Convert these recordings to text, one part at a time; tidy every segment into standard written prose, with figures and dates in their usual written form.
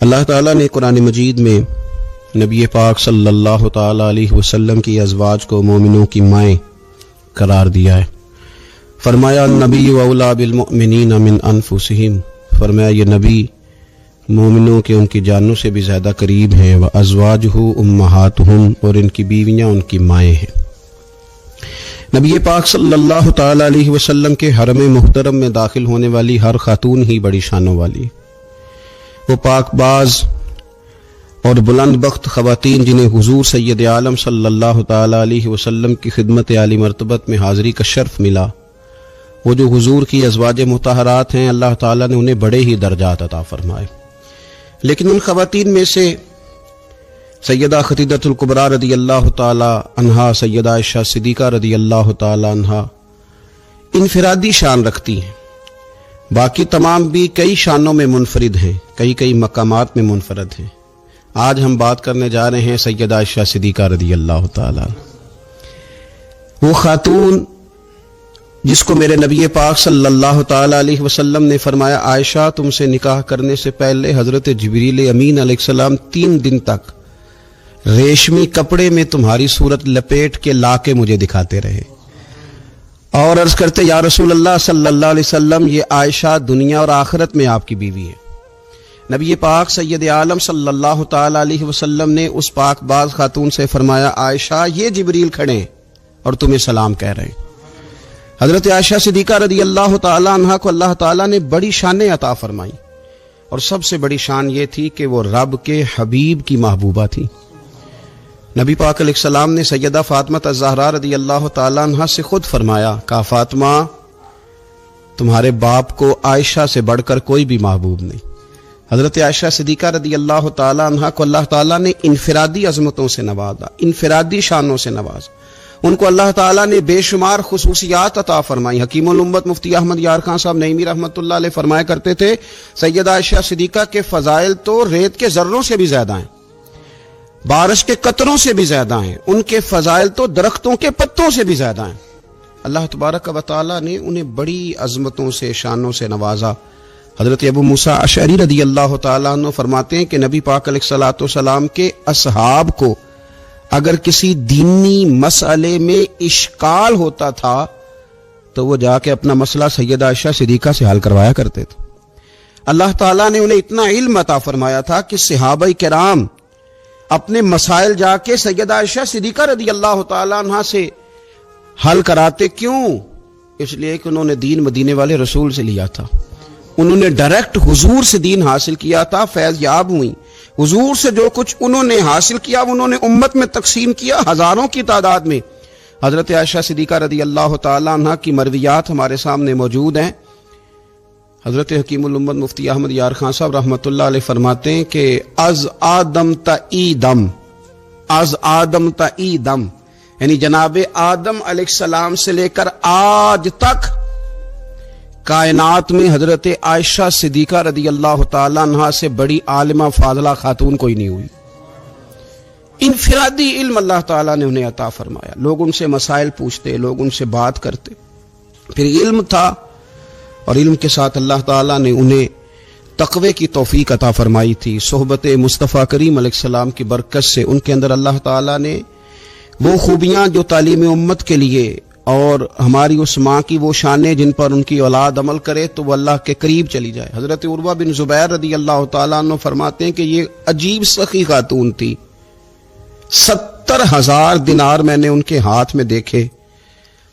اللہ تعالیٰ نے قرآن مجید میں نبی پاک صلی اللہ تعالیٰ علیہ وسلم کی ازواج کو مومنوں کی مائیں قرار دیا ہے۔ فرمایا النبی اولیٰ بالمؤمنین من انفسہم، فرمایا یہ نبی مومنوں کے ان کی جانوں سے بھی زیادہ قریب ہیں، وازواجہ امہاتہم، اور ان کی بیویاں ان کی مائیں ہیں۔ نبی پاک صلی اللہ تعالیٰ علیہ وسلم کے حرم محترم میں داخل ہونے والی ہر خاتون ہی بڑی شانوں والی، وہ پاک باز اور بلند بخت خواتین جنہیں حضور سید عالم صلی اللہ تعالیٰ علیہ وسلم کی خدمت عالی مرتبت میں حاضری کا شرف ملا، وہ جو حضور کی ازواج مطہرات ہیں، اللہ تعالیٰ نے انہیں بڑے ہی درجات عطا فرمائے۔ لیکن ان خواتین میں سے سیدہ خدیجہ الکبریٰ رضی اللہ تعالی عنہا، سیدہ عائشہ صدیقہ رضی اللہ تعالی عنہا انفرادی شان رکھتی ہیں، باقی تمام بھی کئی شانوں میں منفرد ہیں، کئی مقامات میں منفرد ہیں۔ آج ہم بات کرنے جا رہے ہیں سیدہ عائشہ صدیقہ رضی اللہ تعالی عنہا، وہ خاتون جس کو میرے نبی پاک صلی اللہ تعالی علیہ وسلم نے فرمایا عائشہ تم سے نکاح کرنے سے پہلے حضرت جبریل امین علیہ السلام 3 دن تک ریشمی کپڑے میں تمہاری صورت لپیٹ کے لا کے مجھے دکھاتے رہے، اور عرض کرتے یا رسول اللہ صلی اللہ علیہ وسلم یہ عائشہ دنیا اور آخرت میں آپ کی بیوی ہے۔ نبی پاک سید عالم صلی اللہ تعالی علیہ وسلم نے اس پاک باز خاتون سے فرمایا عائشہ یہ جبریل کھڑے ہیں اور تمہیں سلام کہہ رہے ہیں۔ حضرت عائشہ صدیقہ رضی اللہ تعالی عنہا کو اللہ تعالیٰ نے بڑی شانیں عطا فرمائی، اور سب سے بڑی شان یہ تھی کہ وہ رب کے حبیب کی محبوبہ تھی۔ نبی پاک علیہ السلام نے سیدہ فاطمہ الزہراء رضی اللہ تعالی عنہا سے خود فرمایا، کہا فاطمہ تمہارے باپ کو عائشہ سے بڑھ کر کوئی بھی محبوب نہیں۔ حضرت عائشہ صدیقہ رضی اللہ تعالی عنہا کو اللہ تعالیٰ نے انفرادی عظمتوں سے نوازا، انفرادی شانوں سے نوازا، ان کو اللہ تعالیٰ نے بے شمار خصوصیات عطا فرمائی۔ حکیم الامت مفتی احمد یار خان صاحب نعیمی رحمۃ اللہ علیہ فرمایا کرتے تھے سیدہ عائشہ صدیقہ کے فضائل تو ریت کے ذروں سے بھی زیادہ ہیں، بارش کے قطروں سے بھی زیادہ ہیں، ان کے فضائل تو درختوں کے پتوں سے بھی زیادہ ہیں۔ اللہ تبارک و تعالیٰ نے انہیں بڑی عظمتوں سے شانوں سے نوازا۔ حضرت ابو موسیٰ اشعری رضی اللہ تعالیٰ عنہ فرماتے ہیں کہ نبی پاک علیہ الصلوۃ والسلام کے اصحاب کو اگر کسی دینی مسئلے میں اشکال ہوتا تھا تو وہ جا کے اپنا مسئلہ سیدہ عائشہ صدیقہ سے حل کروایا کرتے تھے۔ اللہ تعالیٰ نے انہیں اتنا علم عطا فرمایا تھا کہ صحابہ کرام اپنے مسائل جا کے سیدہ عائشہ صدیقہ رضی اللہ تعالیٰ عنہ سے حل کراتے۔ کیوں؟ اس لیے کہ انہوں نے دین مدینے والے رسول سے لیا تھا، انہوں نے ڈائریکٹ حضور سے دین حاصل کیا تھا، فیض یاب ہوئی۔ حضور سے جو کچھ انہوں نے حاصل کیا انہوں نے امت میں تقسیم کیا ہزاروں کی تعداد میں۔ حضرت عائشہ صدیقہ رضی اللہ تعالی عنہ کی مرویات ہمارے سامنے موجود ہیں۔ حضرت حکیم الامت مفتی احمد یار خان صاحب رحمۃ اللہ علیہ فرماتے ہیں کہ از آدم تا ایدم، از آدم تا ایدم، یعنی جناب آدم علیہ السلام سے لے کر آج تک کائنات میں حضرت عائشہ صدیقہ رضی اللہ تعالی عنہا سے بڑی عالمہ فاضلہ خاتون کوئی نہیں ہوئی۔ انفرادی علم اللہ تعالیٰ نے انہیں عطا فرمایا، لوگ ان سے مسائل پوچھتے، لوگ ان سے بات کرتے، پھر علم تھا، اور علم کے ساتھ اللہ تعالیٰ نے انہیں تقوی کی توفیق عطا فرمائی تھی۔ صحبت مصطفیٰ کریم علیہ السلام کی برکت سے ان کے اندر اللہ تعالیٰ نے وہ خوبیاں جو تعلیم امت کے لیے، اور ہماری اس ماں کی وہ شانیں جن پر ان کی اولاد عمل کرے تو وہ اللہ کے قریب چلی جائے۔ حضرت عروہ بن زبیر رضی اللہ تعالیٰ عنہ فرماتے ہیں کہ یہ عجیب سخی خاتون تھی، 70,000 دینار میں نے ان کے ہاتھ میں دیکھے،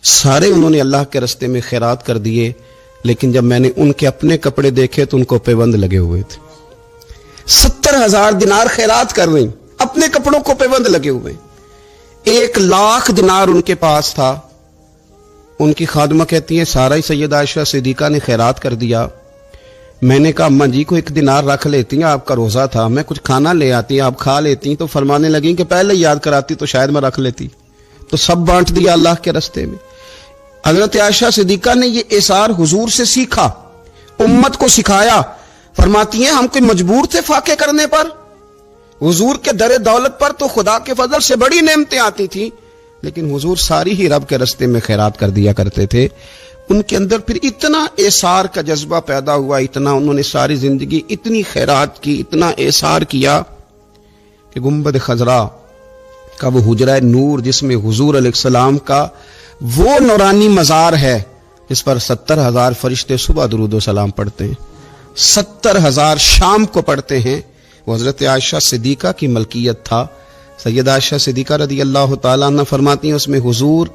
سارے انہوں نے اللہ کے رستے میں خیرات کر دیے، لیکن جب میں نے ان کے اپنے کپڑے دیکھے تو ان کو پیوند لگے ہوئے تھے۔ 70,000 دینار خیرات کر رہی، اپنے کپڑوں کو پیوند لگے ہوئے۔ 1,00,000 دینار ان کے پاس تھا۔ ان کی خادمہ کہتی ہیں سارا ہی سیدہ عائشہ صدیقہ نے خیرات کر دیا۔ میں نے کہا اماں جی کو 1 دینار رکھ لیتی ہیں، آپ کا روزہ تھا، میں کچھ کھانا لے آتی، آپ کھا لیتی۔ تو فرمانے لگیں کہ پہلے یاد کراتی تو شاید میں رکھ لیتی، تو سب بانٹ دیا اللہ کے رستے میں۔ حضرت عائشہ صدیقہ نے یہ اثار حضور سے سیکھا، امت کو سکھایا۔ فرماتی ہیں ہم کوئی مجبور تھے فاقے کرنے پر، حضور کے در دولت پر تو خدا کے فضل سے بڑی نعمتیں آتی تھیں، لیکن حضور ساری ہی رب کے رستے میں خیرات کر دیا کرتے تھے۔ ان کے اندر پھر اتنا ایثار کا جذبہ پیدا ہوا، اتنا انہوں نے ساری زندگی اتنی خیرات کی، اتنا ایثار کیا کہ گنبد خضرا کا وہ حجرہ نور جس میں حضور علیہ السلام کا وہ نورانی مزار ہے جس پر 70,000 فرشتے صبح درود و سلام پڑھتے ہیں، 70,000 شام کو پڑھتے ہیں، وہ حضرت عائشہ صدیقہ کی ملکیت تھا۔ سیدہ عائشہ صدیقہ رضی اللہ تعالیٰ عنہ فرماتی ہیں اس میں حضور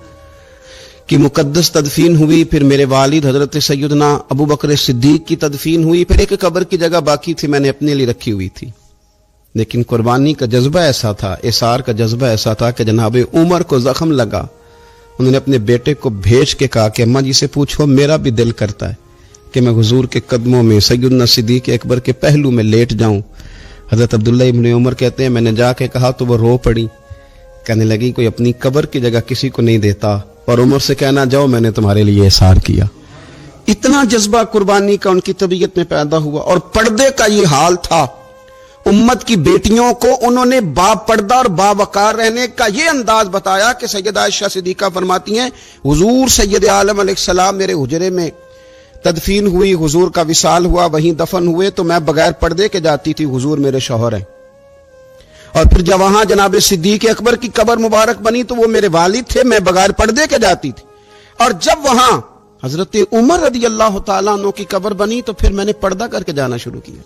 کی مقدس تدفین ہوئی، پھر میرے والد حضرت سیدنا ابو بکر صدیق کی تدفین ہوئی، پھر ایک قبر کی جگہ باقی تھی میں نے اپنے لیے رکھی ہوئی تھی، لیکن قربانی کا جذبہ ایسا تھا، اثار کا جذبہ ایسا تھا کہ جناب عمر کو زخم لگا، انہوں نے اپنے بیٹے کو بھیج کے کہا کہ اماں جی سے پوچھو میرا بھی دل کرتا ہے کہ میں حضور کے قدموں میں سیدنا صدیق اکبر کے پہلو میں لیٹ جاؤں۔ حضرت عبداللہ ابن عمر کہتے ہیں میں نے جا کے کہا تو وہ رو پڑی، کہنے لگی کوئی اپنی قبر کی جگہ کسی کو نہیں دیتا، اور عمر سے کہنا جاؤ میں نے تمہارے لیے احسار کیا۔ اتنا جذبہ قربانی کا ان کی طبیعت میں پیدا ہوا، اور پردے کا یہ حال تھا، امت کی بیٹیوں کو انہوں نے با پردہ اور با وقار رہنے کا یہ انداز بتایا کہ سیدہ عائشہ صدیقہ فرماتی ہیں حضور سید عالم علیہ السلام میرے حجرے میں تدفین ہوئی، حضور کا وصال ہوا، وہیں دفن ہوئے تو میں بغیر پردے کے جاتی تھی، حضور میرے شوہر ہیں، اور پھر جب وہاں جناب صدیق اکبر کی قبر مبارک بنی تو وہ میرے والد تھے، میں بغیر پردے کے جاتی تھی، اور جب وہاں حضرت عمر رضی اللہ تعالیٰ عنہ کی قبر بنی تو پھر میں نے پردہ کر کے جانا شروع کیا،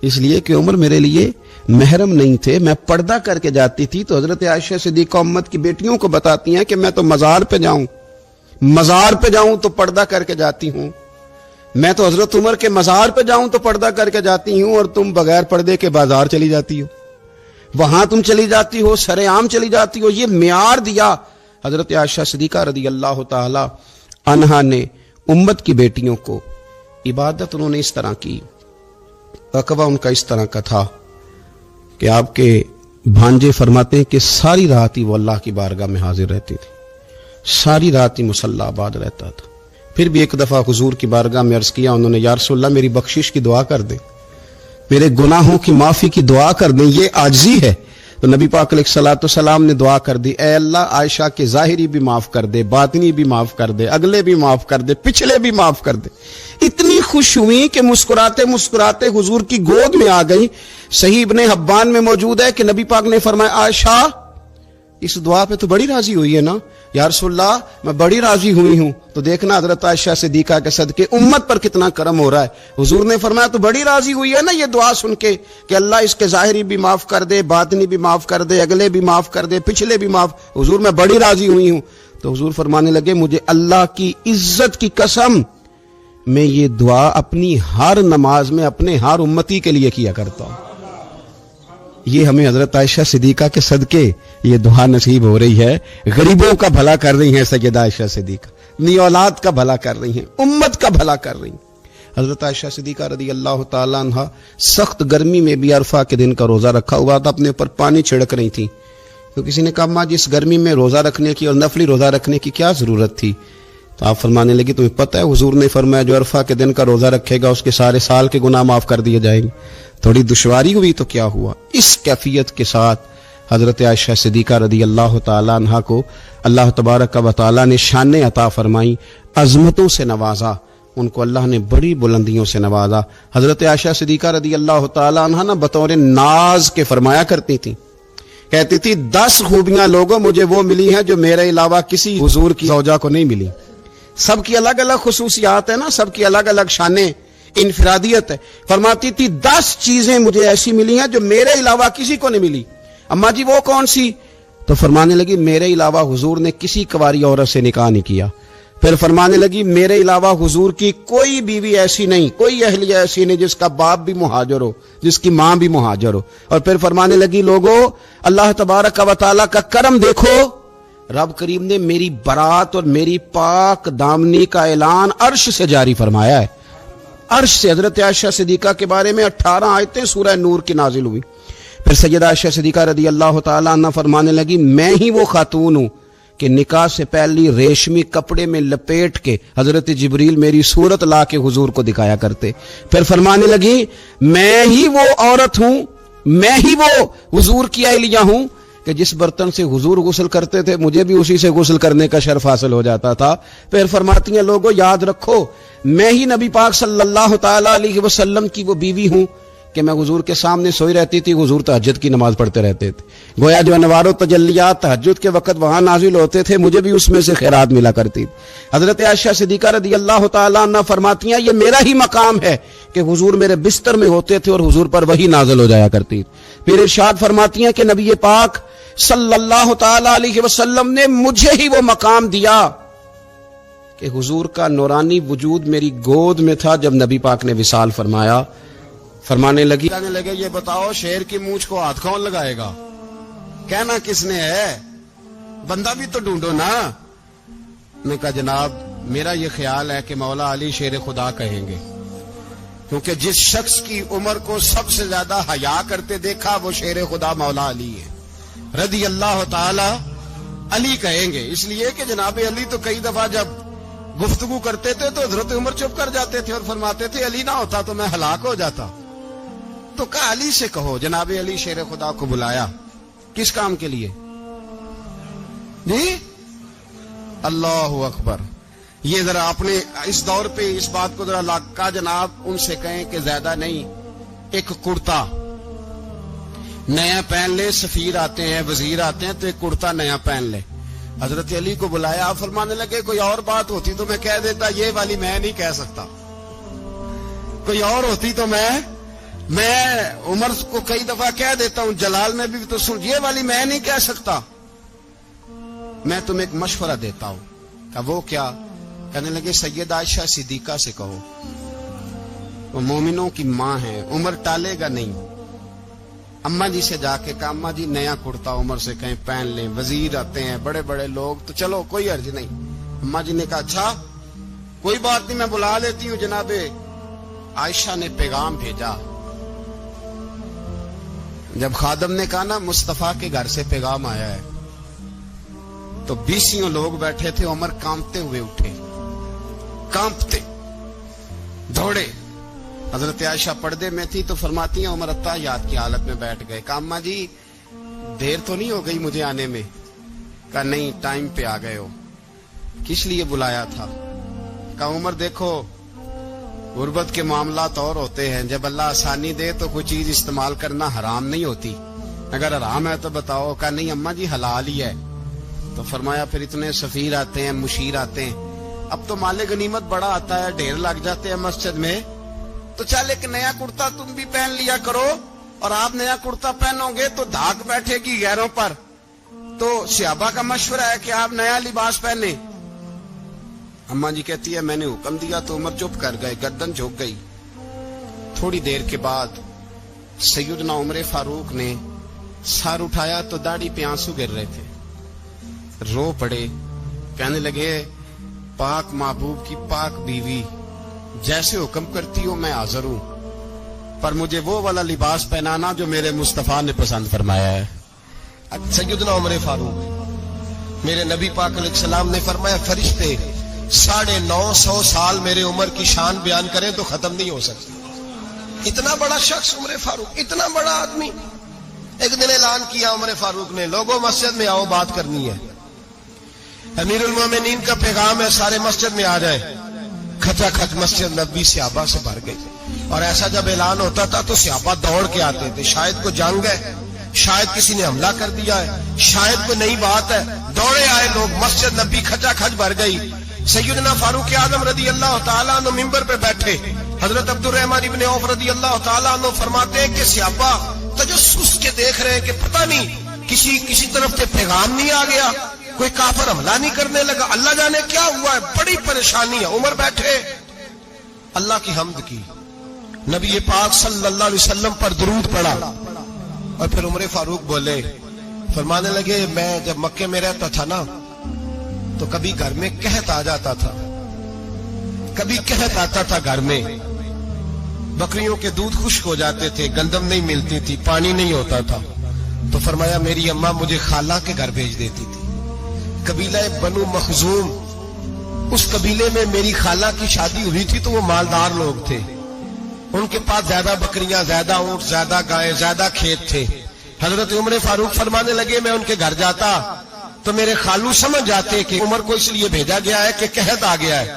اس لیے کہ عمر میرے لیے محرم نہیں تھے، میں پردہ کر کے جاتی تھی۔ تو حضرت عائشہ صدیقہ امت کی بیٹیوں کو بتاتی ہیں کہ میں تو مزار پہ جاؤں تو پردہ کر کے جاتی ہوں، میں تو حضرت عمر کے مزار پہ جاؤں تو پردہ کر کے جاتی ہوں، اور تم بغیر پردے کے بازار چلی جاتی ہو، وہاں تم چلی جاتی ہو، سرے عام چلی جاتی ہو۔ یہ معیار دیا حضرت عائشہ صدیقہ رضی اللہ تعالی عنہا نے امت کی بیٹیوں کو۔ عبادت انہوں نے اس طرح کی، تقوی ان کا اس طرح کا تھا کہ آپ کے بھانجے فرماتے ہیں کہ ساری رات ہی وہ اللہ کی بارگاہ میں حاضر رہتی تھی، ساری رات ہی مصلی آباد رہتا تھا۔ پھر بھی ایک دفعہ حضور کی بارگاہ میں عرض کیا انہوں نے، یا رسول اللہ میری بخشش کی دعا کر دیں، میرے گناہوں کی معافی کی دعا کر دیں، یہ عاجزی ہے۔ تو نبی پاک علیہ الصلوۃ والسلام نے دعا کر دی، اے اللہ عائشہ کے ظاہری بھی معاف کر دے، باطنی بھی معاف کر دے، اگلے بھی معاف کر دے، پچھلے بھی معاف کر دے۔ اتنی خوش ہوئی کہ مسکراتے مسکراتے حضور کی گود میں آ گئی۔ صحیح ابن حبان میں موجود ہے کہ نبی پاک نے فرمایا عائشہ اس دعا پہ تو بڑی راضی ہوئی ہے نا؟ یا رسول اللہ میں بڑی راضی ہوئی ہوں۔ تو دیکھنا حضرت عائشہ صدیقہ کے صدقے امت پر کتنا کرم ہو رہا ہے۔ حضور نے فرمایا تو بڑی راضی ہوئی ہے نا یہ دعا سن کے کہ اللہ اس کے ظاہری بھی معاف کر دے، باطنی بھی معاف کر دے، اگلے بھی معاف کر دے، پچھلے بھی معاف۔ حضور میں بڑی راضی ہوئی ہوں۔ تو حضور فرمانے لگے مجھے اللہ کی عزت کی قسم میں یہ دعا اپنی ہر نماز میں اپنے ہر امتی کے لیے کیا کرتا ہوں۔ یہ ہمیں حضرت عائشہ صدیقہ کے صدقے یہ دعا نصیب ہو رہی ہے۔ غریبوں کا بھلا کر رہی ہیں سیدہ عائشہ صدیقہ، اپنی اولاد کا بھلا کر رہی ہیں، امت کا بھلا کر رہی ہیں۔ حضرت عائشہ صدیقہ رضی اللہ تعالیٰ عنہ سخت گرمی میں بھی عرفہ کے دن کا روزہ رکھا ہوا تھا، اپنے اوپر پانی چھڑک رہی تھی۔ تو کسی نے کہا ماں جی اس گرمی میں روزہ رکھنے کی اور نفلی روزہ رکھنے کی کیا ضرورت تھی؟ تو آپ فرمانے لگی تمہیں پتہ ہے حضور نے فرمایا جو عرفہ کے دن کا روزہ رکھے گا اس کے سارے سال کے گناہ معاف کر دیے جائیں گے۔ تھوڑی دشواری ہوئی تو کیا ہوا؟ اس کیفیت کے ساتھ حضرت عائشہ صدیقہ رضی اللہ تعالیٰ عنہ کو اللہ تبارک و تعالیٰ نے شان عطا فرمائی، عظمتوں سے نوازا، ان کو اللہ نے بڑی بلندیوں سے نوازا۔ حضرت عائشہ صدیقہ رضی اللہ تعالیٰ عنہ نہ بطور ناز کے فرمایا کرتی تھی، کہتی تھی 10 خوبیاں لوگوں مجھے وہ ملی ہیں جو میرے علاوہ کسی حضور کی زوجہ کو نہیں ملی۔ سب کی الگ الگ خصوصیات ہیں نا، سب کی الگ الگ شانیں، انفرادیت ہے۔ فرماتی تھی 10 چیزیں مجھے ایسی ملی ہیں جو میرے علاوہ کسی کو نہیں ملی۔ اماں جی وہ کون سی؟ تو فرمانے لگی میرے علاوہ حضور نے کسی کنواری عورت سے نکاح نہیں کیا۔ پھر فرمانے لگی میرے علاوہ حضور کی کوئی بیوی ایسی نہیں، کوئی اہلیہ ایسی نہیں جس کا باپ بھی مہاجر ہو، جس کی ماں بھی مہاجر ہو۔ اور پھر فرمانے لگی لوگو اللہ تبارک و تعالیٰ کا کرم دیکھو، رب کریم نے میری برات اور میری پاک دامنی کا اعلان عرش سے جاری فرمایا ہے۔ عرش سے حضرت عائشہ صدیقہ کے بارے میں 18 آیتیں سورہ نور کی نازل ہوئی۔ پھر سیدہ عائشہ صدیقہ رضی اللہ تعالیٰ عنہ فرمانے لگی میں ہی وہ خاتون ہوں کہ نکاح سے پہلی ریشمی کپڑے میں لپیٹ کے حضرت جبریل میری صورت لا کے حضور کو دکھایا کرتے۔ پھر فرمانے لگی میں ہی وہ عورت ہوں، میں ہی وہ حضور کی اہلیہ ہوں کہ جس برتن سے حضور غسل کرتے تھے مجھے بھی اسی سے غسل کرنے کا شرف حاصل ہو جاتا تھا۔ پھر فرماتی ہیں لوگوں یاد رکھو میں ہی نبی پاک صلی اللہ تعالی علیہ وسلم کی وہ بیوی ہوں کہ میں حضور کے سامنے سوئی رہتی تھی، حضور تہجد کی نماز پڑھتے رہتے تھے، گویا جو انوار و تجلیات تہجد کے وقت وہاں نازل ہوتے تھے مجھے بھی اس میں سے خیرات ملا کرتی تھی۔ حضرت عائشہ صدیقہ رضی اللہ تعالیٰ عنہ فرماتی ہیں یہ میرا ہی مقام ہے کہ حضور میرے بستر میں ہوتے تھے اور حضور پر وہی نازل ہو جایا کرتی تھی۔ پھر ارشاد فرماتی ہیں کہ نبی پاک صلی اللہ تعالی علیہ وسلم نے مجھے ہی وہ مقام دیا کہ حضور کا نورانی وجود میری گود میں تھا جب نبی پاک نے وصال فرمایا۔ فرمانے لگی یہ بتاؤ شیر کی مونچھ کو ہاتھ کون لگائے گا، کہنا کس نے ہے، بندہ بھی تو ڈھونڈو نا۔ میں کہا جناب میرا یہ خیال ہے کہ مولا علی شیر خدا کہیں گے، کیونکہ جس شخص کی عمر کو سب سے زیادہ حیا کرتے دیکھا وہ شیر خدا مولا علی ہے رضی اللہ تعالی علی کہیں گے، اس لیے کہ جناب علی تو کئی دفعہ جب گفتگو کرتے تھے تو حضرت عمر چپ کر جاتے تھے اور فرماتے تھے علی نہ ہوتا تو میں ہلاک ہو جاتا، تو کہا علی سے کہو۔ جناب علی شیر خدا کو بلایا، کس کام کے لیے جی؟ اللہ اکبر۔ یہ ذرا اپنے اس دور پہ اس بات کو ذرا لاکا جناب ان سے کہیں کہ زیادہ نہیں، ایک کرتا نیا پہن لے، سفیر آتے ہیں وزیر آتے ہیں تو ایک کرتا نیا پہن لے۔ حضرت علی کو بلایا، فرمانے لگے کوئی اور بات ہوتی تو میں کہہ دیتا، یہ والی میں نہیں کہہ سکتا، کوئی اور ہوتی تو میں عمر کو کئی دفعہ کہہ دیتا ہوں، جلال میں بھی تو سن، یہ والی میں نہیں کہہ سکتا، میں تمہیں ایک مشورہ دیتا ہوں۔ کہ وہ کیا؟ کہنے لگے سید عائشہ صدیقہ سے کہو، وہ مومنوں کی ماں ہے، عمر ٹالے گا نہیں۔ اماں جی سے جا کے کہا اماں جی نیا کرتا عمر سے کہیں پہن لیں، وزیر آتے ہیں بڑے بڑے لوگ تو چلو کوئی عرض نہیں۔ اماں جی نے کہا اچھا کوئی بات نہیں میں بلا لیتی ہوں۔ جناب عائشہ نے پیغام بھیجا، جب خادم نے کہا نا مصطفیٰ کے گھر سے پیغام آیا ہے تو 20 لوگ بیٹھے تھے، عمر کانپتے ہوئے اٹھے، کانپتے دوڑے۔ حضرت عائشہ پردے میں تھی تو فرماتی ہیں عمر اتحیات کی حالت میں بیٹھ گئے۔ کہا اماں جی دیر تو نہیں ہو گئی مجھے آنے میں؟ کہا نہیں ٹائم پہ آ گئے ہو، کس لیے بلایا تھا؟ کہا عمر دیکھو غربت کے معاملات اور ہوتے ہیں، جب اللہ آسانی دے تو کوئی چیز استعمال کرنا حرام نہیں ہوتی، اگر حرام ہے تو بتاؤ۔ کہا نہیں اماں جی حلال ہی ہے۔ تو فرمایا پھر اتنے سفیر آتے ہیں مشیر آتے ہیں، اب تو مال غنیمت بڑا آتا ہے، ڈھیر لگ جاتے ہیں مسجد میں، تو چل ایک نیا کرتا تم بھی پہن لیا کرو، اور آپ نیا کرتا پہنو گے تو دھاگ بیٹھے گی غیروں پر، تو صحابہ کا مشورہ ہے کہ آپ نیا لباس پہنے۔ اماں جی کہتی ہے میں نے حکم دیا تو عمر چپ کر گئے، گردن جھک گئی۔ تھوڑی دیر کے بعد سیدنا عمر فاروق نے سر اٹھایا تو داڑھی پہ آنسو گر رہے تھے، رو پڑے، کہنے لگے پاک محبوب کی پاک بیوی جیسے حکم کرتی ہو میں حاضر ہوں، پر مجھے وہ والا لباس پہنانا جو میرے مصطفیٰ نے پسند فرمایا ہے۔ سیدنا عمر فاروق میرے نبی پاک علیہ السلام نے فرمایا فرشتے 950 سال میرے عمر کی شان بیان کریں تو ختم نہیں ہو سکتی۔ اتنا بڑا شخص عمر فاروق، اتنا بڑا آدمی۔ ایک دن اعلان کیا عمر فاروق نے لوگوں مسجد میں آؤ بات کرنی ہے، امیر المومنین کا پیغام ہے سارے مسجد میں آ جائے۔ کھچا کھچ مسجد نبوی صحابہ سے بھر گئی، اور ایسا جب اعلان ہوتا تھا تو صحابہ دوڑ کے آتے تھے، شاید کو جنگ ہے، شاید کسی نے حملہ کر دیا ہے، شاید کوئی نئی بات ہے، دوڑے آئے لوگ، مسجد نبی کھچا کھچ بھر گئی۔ سیدنا فاروق اعظم رضی اللہ تعالیٰ عنہ ممبر پہ بیٹھے، حضرت عبد الرحمن ابن عوف رضی اللہ تعالیٰ عنہ فرماتے ہیں کہ صحابہ تجسس کے دیکھ رہے ہیں کہ پتہ نہیں کسی طرف سے پیغام نہیں آ گیا، کوئی کافر حملہ نہیں کرنے لگا، اللہ جانے کیا ہوا ہے، بڑی پریشانی ہے۔ عمر بیٹھے، اللہ کی حمد کی، نبی پاک صلی اللہ علیہ وسلم پر درود پڑھا، اور پھر عمر فاروق بولے، فرمانے لگے میں جب مکے میں رہتا تھا نا تو کبھی گھر میں قحط آ جاتا تھا، کبھی قحط آتا تھا گھر میں، بکریوں کے دودھ خشک ہو جاتے تھے، گندم نہیں ملتی تھی، پانی نہیں ہوتا تھا، تو فرمایا میری اماں مجھے خالہ کے گھر بھیج دیتی تھی۔ قبیلہ بنو مخزوم، اس قبیلے میں میری خالہ کی شادی ہوئی تھی تو وہ مالدار لوگ تھے، ان کے پاس زیادہ بکریاں، زیادہ اونٹ، زیادہ گائے، زیادہ کھیت تھے، حضرت عمر فاروق فرمانے لگے میں ان کے گھر جاتا تو میرے خالو سمجھ جاتے کہ عمر کو اس لیے بھیجا گیا ہے کہ قحط آ گیا ہے.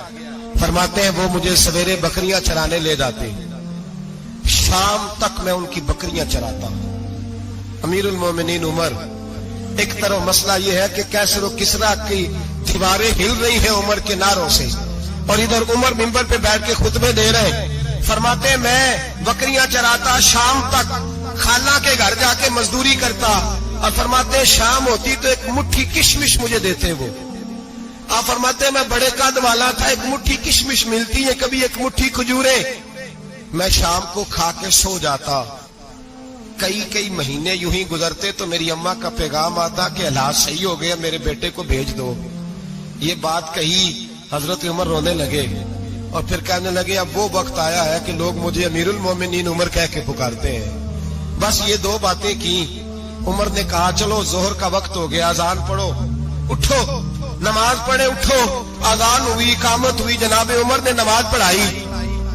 فرماتے ہیں وہ مجھے سویرے بکریاں چرانے لے جاتے, شام تک میں ان کی بکریاں چراتا. امیر المومنین عمر, ایک طرف مسئلہ یہ ہے کہ کیسر و کسرا کی دیواریں ہل رہی ہیں عمر کے نعروں سے, اور ادھر عمر منبر پہ بیٹھ کے خطبے دے رہے ہیں. فرماتے ہیں میں بکریاں چراتا, شام تک خالہ کے گھر جا کے مزدوری کرتا, اور فرماتے ہیں شام ہوتی تو ایک مٹھی کشمش مجھے دیتے وہ. آپ فرماتے ہیں میں بڑے قد والا تھا, ایک مٹھی کشمش ملتی ہے, کبھی ایک مٹھی کھجوریں, میں شام کو کھا کے سو جاتا. کئی مہینے یوں ہی گزرتے تو میری اماں کا پیغام آتا کہ حالات صحیح ہو گیا, میرے بیٹے کو بھیج دو. یہ بات کہی, حضرت عمر رونے لگے اور پھر کہنے لگے اب وہ وقت آیا ہے کہ لوگ مجھے امیر المومنین عمر کہہ کے پکارتے ہیں. بس یہ دو باتیں کی. عمر نے کہا چلو ظہر کا وقت ہو گیا, اذان پڑھو, اٹھو نماز پڑھے, اٹھو. اذان ہوئی, اقامت ہوئی, جناب عمر نے نماز پڑھائی,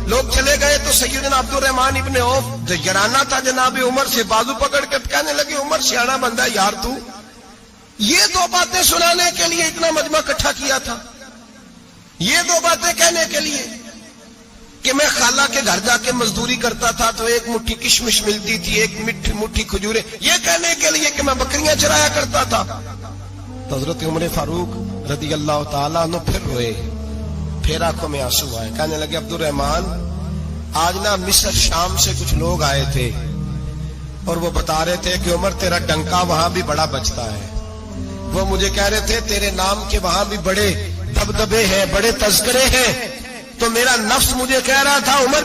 لوگ چلے گئے تو سیدنا عبد الرحمن ابن عوف جرانہ تھا جناب عمر سے, بازو پکڑ کے کہنے لگے عمر سیاڑا بندہ یار تو یہ دو باتیں سنانے کے لیے اتنا مجمع اکٹھا کیا تھا, یہ دو باتیں کہنے کے لیے کہ میں خالہ کے گھر جا کے مزدوری کرتا تھا تو ایک مٹھی کشمش ملتی تھی, ایک مٹھی کھجورے, یہ کہنے کے لیے کہ میں بکریاں چرایا کرتا تھا. تو حضرت عمر فاروق رضی اللہ تعالیٰ عنہ پھر روئے, پھر آنکھوں میں آنسو آئے. کہنے لگے عبد الرحمن آج نا مصر شام سے کچھ لوگ آئے تھے اور وہ بتا رہے تھے کہ عمر تیرا ڈنکا وہاں بھی بڑا بجتا ہے. وہ مجھے کہہ رہے تھے تیرے نام کے وہاں بھی بڑے دبدبے ہیں, بڑے تذکرے ہیں. تو میرا نفس مجھے کہہ رہا تھا عمر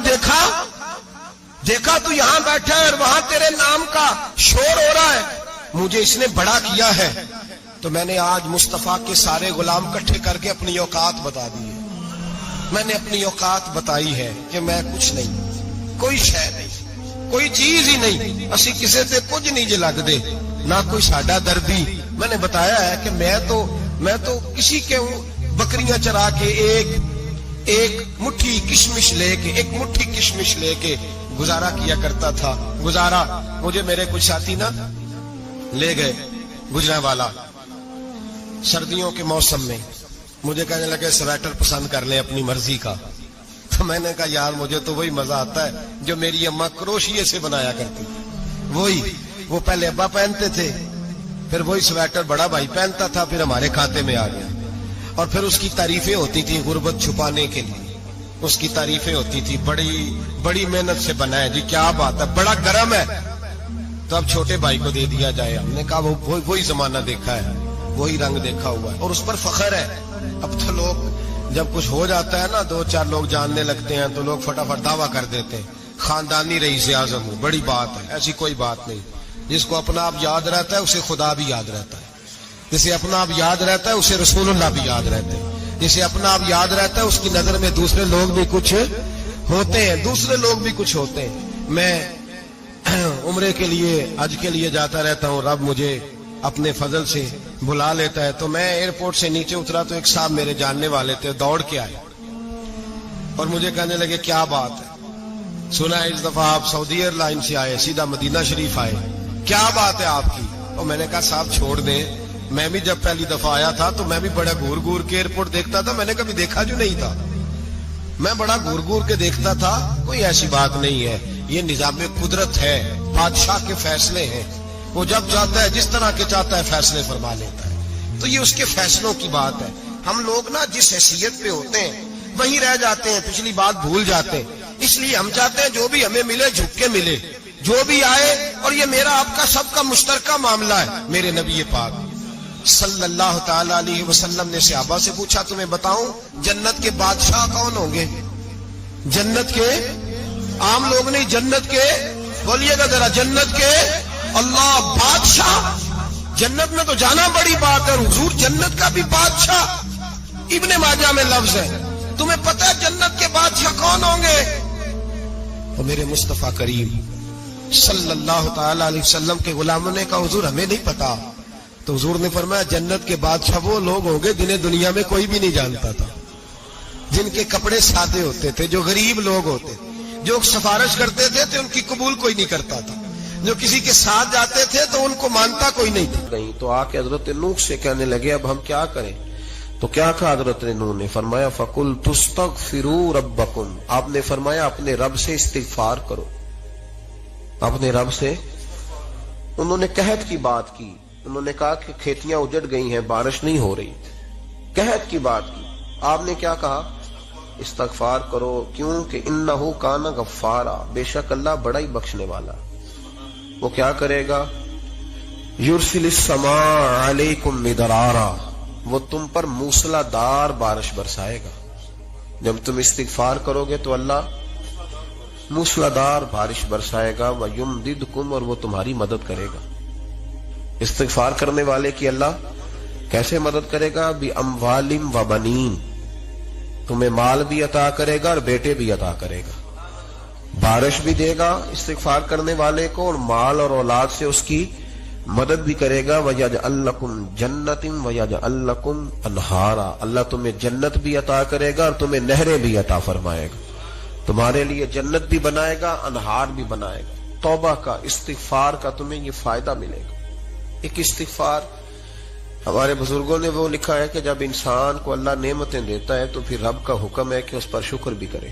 دیکھا تو یہاں بیٹھا ہے اور وہاں تیرے نام کا شور ہو رہا ہے, مجھے اس نے بڑا کیا ہے. تو میں نے آج مصطفیٰ کے سارے غلام اکٹھے کر کے اپنی اوقات بتا دی ہے. میں نے اپنی اوقات بتائی ہے کہ میں کچھ نہیں, کوئی شے نہیں, کوئی چیز ہی نہیں, اسی کسے تے کچھ نہیں جے لگ دے, نہ کوئی ساڈا دردی. میں نے بتایا ہے کہ میں تو کسی کے بکریاں چرا کے ایک مٹھی کشمش لے کے گزارا کیا کرتا تھا. گزارا مجھے میرے کچھ ساتھی نا لے گئے گجرانوالا سردیوں کے موسم میں, مجھے کہنے لگے سویٹر پسند کر لیں اپنی مرضی کا. تو میں نے کہا یار مجھے تو وہی مزہ آتا ہے جو میری اماں کروشیے سے بنایا کرتی تھی, وہ پہلے ابا پہنتے تھے, پھر وہی سویٹر بڑا بھائی پہنتا تھا, پھر ہمارے کھاتے میں آ گیا. اور پھر اس کی تعریفیں ہوتی تھی غربت چھپانے کے لیے, اس کی تعریفیں ہوتی تھی بڑی محنت سے بنا ہے جی, کیا بات ہے, بڑا گرم ہے, تو اب چھوٹے بھائی کو دے دیا جائے. ہم نے کہا وہی زمانہ دیکھا ہے, وہی رنگ دیکھا ہوا ہے اور اس پر فخر ہے. اب تو لوگ جب کچھ ہو جاتا ہے نا, 2-4 لوگ جاننے لگتے ہیں تو لوگ فٹافٹ دعویٰ کر دیتے ہیں خاندانی رئیس اعظم ہوں, بڑی بات ہے. ایسی کوئی بات نہیں. جس کو اپنا آپ یاد رہتا ہے اسے خدا بھی یاد رہتا ہے, جسے اپنا آپ یاد رہتا ہے اسے رسول اللہ بھی یاد رہتے ہیں, جسے اپنا آپ یاد رہتا ہے اس کی نظر میں دوسرے لوگ بھی کچھ ہوتے ہیں. میں عمرے کے لیے حج کے لیے جاتا رہتا ہوں, رب مجھے اپنے فضل سے بلا لیتا ہے. تو میں ایئرپورٹ سے نیچے اترا تو ایک صاحب میرے جاننے والے تھے, دوڑ کے آئے اور مجھے کہنے لگے کیا بات ہے, سنا ہے اس دفعہ آپ سعودی ایئر لائن سے آئے, سیدھا مدینہ شریف آئے, کیا بات ہے آپ کی. اور میں نے کہا صاحب چھوڑ دیں, میں بھی جب پہلی دفعہ آیا تھا تو میں بھی بڑا گور کے ایئرپورٹ دیکھتا تھا, میں نے کبھی دیکھا جو نہیں تھا, میں بڑا گور کے دیکھتا تھا. کوئی ایسی بات نہیں ہے, یہ نظام قدرت ہے, بادشاہ کے فیصلے ہیں, وہ جب چاہتا ہے جس طرح کے چاہتا ہے فیصلے فرما لیتا ہے. تو یہ اس کے فیصلوں کی بات ہے. ہم لوگ نا جس حیثیت پہ ہوتے ہیں وہیں رہ جاتے ہیں, پچھلی بات بھول جاتے ہیں. اس لیے ہم چاہتے ہیں جو بھی ہمیں ملے جھک کے ملے, جو بھی آئے, اور یہ میرا آپ کا سب کا مشترکہ معاملہ ہے. میرے نبی پاک صلی اللہ تعالی علیہ وسلم نے صحابہ سے پوچھا تمہیں بتاؤں جنت کے بادشاہ کون ہوں گے؟ جنت کے عام لوگ نہیں, جنت کے, بولیے گا ذرا, جنت کے اللہ بادشاہ. جنت میں تو جانا بڑی بات ہے, حضور جنت کا بھی بادشاہ. ابن ماجہ میں لفظ ہے. تمہیں پتہ ہے جنت کے بادشاہ کون ہوں گے؟ اور میرے مصطفیٰ کریم صلی اللہ تعالی علیہ وسلم کے غلاموں نے کہا حضور ہمیں نہیں پتا. تو حضور نے فرمایا جنت کے بادشاہ وہ لوگ ہوں گے جنہیں دنیا میں کوئی بھی نہیں جانتا تھا, جن کے کپڑے سادے ہوتے تھے, جو غریب لوگ ہوتے, جو سفارش کرتے تھے تو ان کی قبول کوئی نہیں کرتا تھا, جو کسی کے ساتھ جاتے تھے تو ان کو مانتا کوئی نہیں تھا. تو آ کے حضرت نوح سے کہنے لگے اب ہم کیا کریں؟ تو کیا کہا حضرت نوح نے؟ فرمایا فَقُلْ تُسْتَغْفِرُوا رَبَّكُمْ. آپ نے فرمایا اپنے رب سے استغفار کرو، اپنے رب سے. انہوں نے قحط کی بات کی، انہوں نے کہا کہ کھیتیاں اجڑ گئی ہیں، بارش نہیں ہو رہی، قحط کی بات کی. آپ نے کیا کہا؟ استغفار کرو. کیوں کہ انہو کان غفارا، بے شک اللہ بڑا ہی بخشنے والا. وہ کیا کرے گا؟ یرسل السماء علیکم مدرارا، وہ تم پر موسلا دار بارش برسائے گا. جب تم استغفار کرو گے تو اللہ موسلا دار بارش برسائے گا. وَيُمْدِدْكُمْ، اور وہ تمہاری مدد کرے گا. استغفار کرنے والے کی اللہ کیسے مدد کرے گا؟ بِأَمْوَالٍ وَبَنِينَ، تمہیں مال بھی عطا کرے گا اور بیٹے بھی عطا کرے گا. بارش بھی دے گا استغفار کرنے والے کو، اور مال اور اولاد سے اس کی مدد بھی کرے گا. وَيَجْعَلْ لَكُمْ جَنَّةٍ وَيَجْعَلْ لَكُمْ أَنْهَارًا، اللہ تمہیں جنت بھی عطا کرے گا اور تمہیں نہریں بھی عطا فرمائے گا. تمہارے لیے جنت بھی بنائے گا، انہار بھی بنائے گا. توبہ کا، استغفار کا تمہیں یہ فائدہ ملے گا. ایک استغفار، ہمارے بزرگوں نے وہ لکھا ہے کہ جب انسان کو اللہ نعمتیں دیتا ہے تو پھر رب کا حکم ہے کہ اس پر شکر بھی کرے.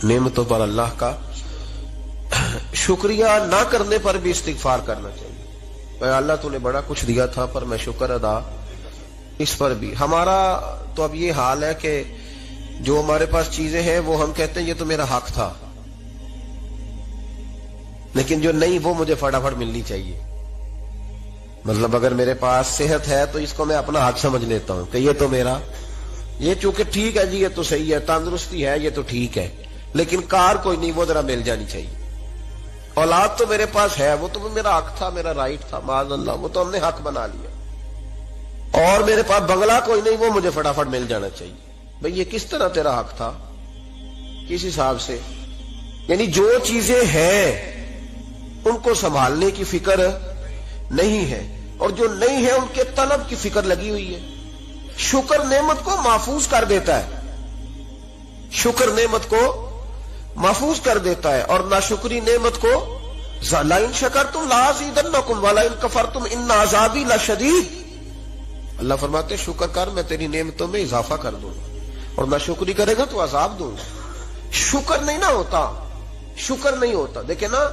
نعمتوں پر اللہ کا شکریہ نہ کرنے پر بھی استغفار کرنا چاہیے. اے اللہ تو نے بڑا کچھ دیا تھا پر میں شکر ادا اس پر بھی. ہمارا تو اب یہ حال ہے کہ جو ہمارے پاس چیزیں ہیں وہ ہم کہتے ہیں یہ تو میرا حق تھا، لیکن جو نہیں وہ مجھے فٹافٹ ملنی چاہیے. مطلب اگر میرے پاس صحت ہے تو اس کو میں اپنا حق سمجھ لیتا ہوں کہ یہ تو میرا، یہ چونکہ ٹھیک ہے جی، یہ تو صحیح ہے، تندرستی ہے یہ تو ٹھیک ہے، لیکن کار کوئی نہیں، وہ ذرا مل جانی چاہیے. اولاد تو میرے پاس ہے، وہ تو میرا حق تھا، میرا رائٹ تھا، معاذ اللہ وہ تو ہم نے حق بنا لیا. اور میرے پاس بنگلہ کوئی نہیں، وہ مجھے فٹافٹ مل جانا چاہیے. بھئی یہ کس طرح تیرا حق تھا؟ کس حساب سے؟ یعنی جو چیزیں ہیں ان کو سنبھالنے کی فکر نہیں ہے، اور جو نہیں ہے ان کے طلب کی فکر لگی ہوئی ہے. شکر نعمت کو محفوظ کر دیتا ہے، شکر نعمت کو محفوظ کر دیتا ہے، اور ناشکری نعمت کو لَئِن شَكَرْتُمْ لَأَزِيدَنَّكُمْ وَلَئِن كَفَرْتُمْ إِنَّ عَذَابِي لَشَدِيدٌ. اللہ فرماتے ہیں شکر کر، میں تیری نعمتوں میں اضافہ کر دوں گا، اور ناشکری کرے گا تو عذاب دوں گا. شکر نہیں نہ ہوتا، شکر نہیں ہوتا. دیکھیں نا،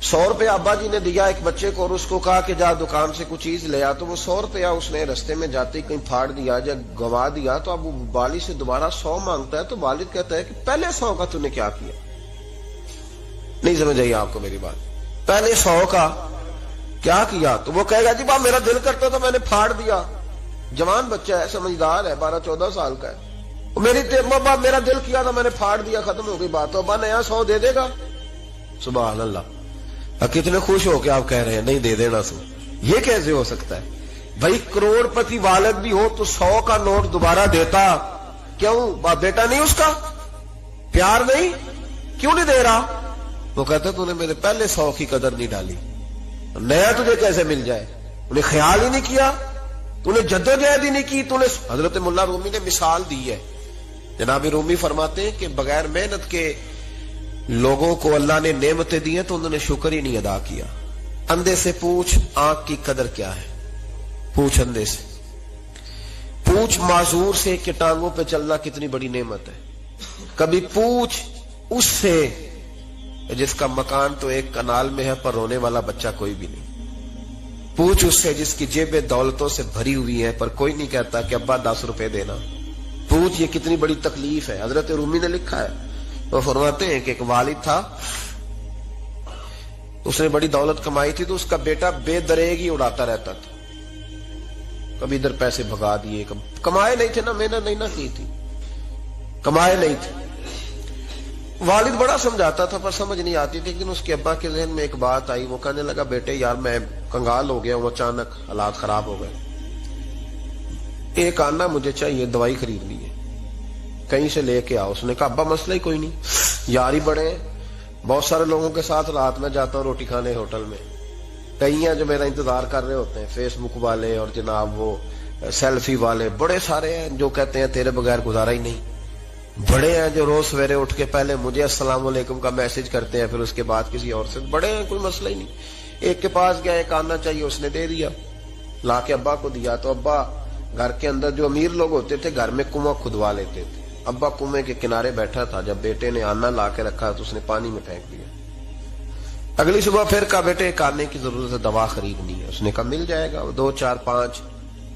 100 روپے ابا جی نے دیا ایک بچے کو اور اس کو کہا کہ جا دکان سے کچھ چیز لے آ، تو وہ 100 روپیہ اس نے رستے میں جاتے ہی کہیں پھاڑ دیا یا گوا دیا. تو اب وہ والد سے دوبارہ 100 مانگتا ہے تو والد کہتا ہے کہ پہلے 100 کا تو نے کیا کیا؟ نہیں سمجھ آئی آپ کو میری بات؟ پہلے 100 کا کیا کیا؟ تو وہ کہے گا جی باپ میرا دل کرتا تو میں نے پھاڑ دیا. جوان بچہ ہے، سمجھدار ہے، 12-14 سال کا ہے. میرا دل کیا تھا میں نے پھاڑ دیا، ختم ہو گئی بات. تو ابا نیا 100 دے دے گا؟ سبحان اللہ. کتنے خوش ہو کے آپ کہہ رہے ہیں نہیں دے دینا سو. یہ کیسے ہو سکتا ہے بھائی؟ کروڑ پتی والد بھی ہو تو 100 کا نوٹ دوبارہ دیتا کیوں؟ بیٹا نہیں اس کا پیار نہیں، کیوں نہیں دے رہا؟ وہ کہتا تو نے میرے پہلے 100 کی قدر نہیں ڈالی، نیا تجھے کیسے مل جائے؟ انہیں خیال ہی نہیں کیا، تو نے جدوجہد ہی نہیں کی. تو نے حضرت ملا رومی نے مثال دی ہے. جناب رومی فرماتے ہیں کہ بغیر محنت کے لوگوں کو اللہ نے نعمتیں دی ہیں تو انہوں نے شکر ہی نہیں ادا کیا. اندھے سے پوچھ آنکھ کی قدر کیا ہے، پوچھ اندھے سے، پوچھ معذور سے کہ ٹانگوں پہ چلنا کتنی بڑی نعمت ہے. کبھی پوچھ اس سے جس کا مکان تو ایک کنال میں ہے پر رونے والا بچہ کوئی بھی نہیں. پوچھ اس سے جس کی جیبیں دولتوں سے بھری ہوئی ہیں پر کوئی نہیں کہتا کہ ابا 10 روپے دینا. پوچھ یہ کتنی بڑی تکلیف ہے. حضرت رومی نے لکھا ہے، وہ فرماتے ہیں کہ ایک والد تھا، اس نے بڑی دولت کمائی تھی تو اس کا بیٹا بے دریغ ہی اڑاتا رہتا تھا. کبھی ادھر پیسے بھگا دیے، کمائے نہیں تھے نا، محنت نہیں نہ کی تھی، کمائے نہیں تھے. والد بڑا سمجھاتا تھا پر سمجھ نہیں آتی تھی. لیکن اس کے ابا کے ذہن میں ایک بات آئی، وہ کہنے لگا بیٹے یار میں کنگال ہو گیا ہوں، اچانک حالات خراب ہو گئے، ایک آنا مجھے چاہیے، دوائی خریدنی ہے، کہیں سے لے کے آؤ. اس نے کہا ابا مسئلہ ہی کوئی نہیں، یار ہی بڑے ہیں، بہت سارے لوگوں کے ساتھ رات میں جاتا ہوں روٹی کھانے ہوٹل میں، کئی ہیں جو میرا انتظار کر رہے ہوتے ہیں، فیس بک والے اور جناب وہ سیلفی والے بڑے سارے ہیں جو کہتے ہیں تیرے بغیر گزارا ہی نہیں. بڑے ہیں جو روز سویرے اٹھ کے پہلے مجھے السلام علیکم کا میسج کرتے ہیں، پھر اس کے بعد کسی اور سے. بڑے ہیں، کوئی مسئلہ ہی نہیں. ایک کے پاس گیا، ایک آنا چاہیے، اس نے دے دیا، لا کے ابا کو دیا. تو ابا گھر کے اندر جو امیر لوگ ہوتے تھے گھر میں کنواں کھدوا لیتے تھے. ابا کنویں کے کنارے بیٹھا تھا، جب بیٹے نے آنا لا کے رکھا تو اس نے پانی میں پھینک دیا. اگلی صبح پھر کہا بیٹے ایک آنے کی ضرورت ہے، دوا خریدنی ہے. اس نے کہا مل جائے گا. 2 4 5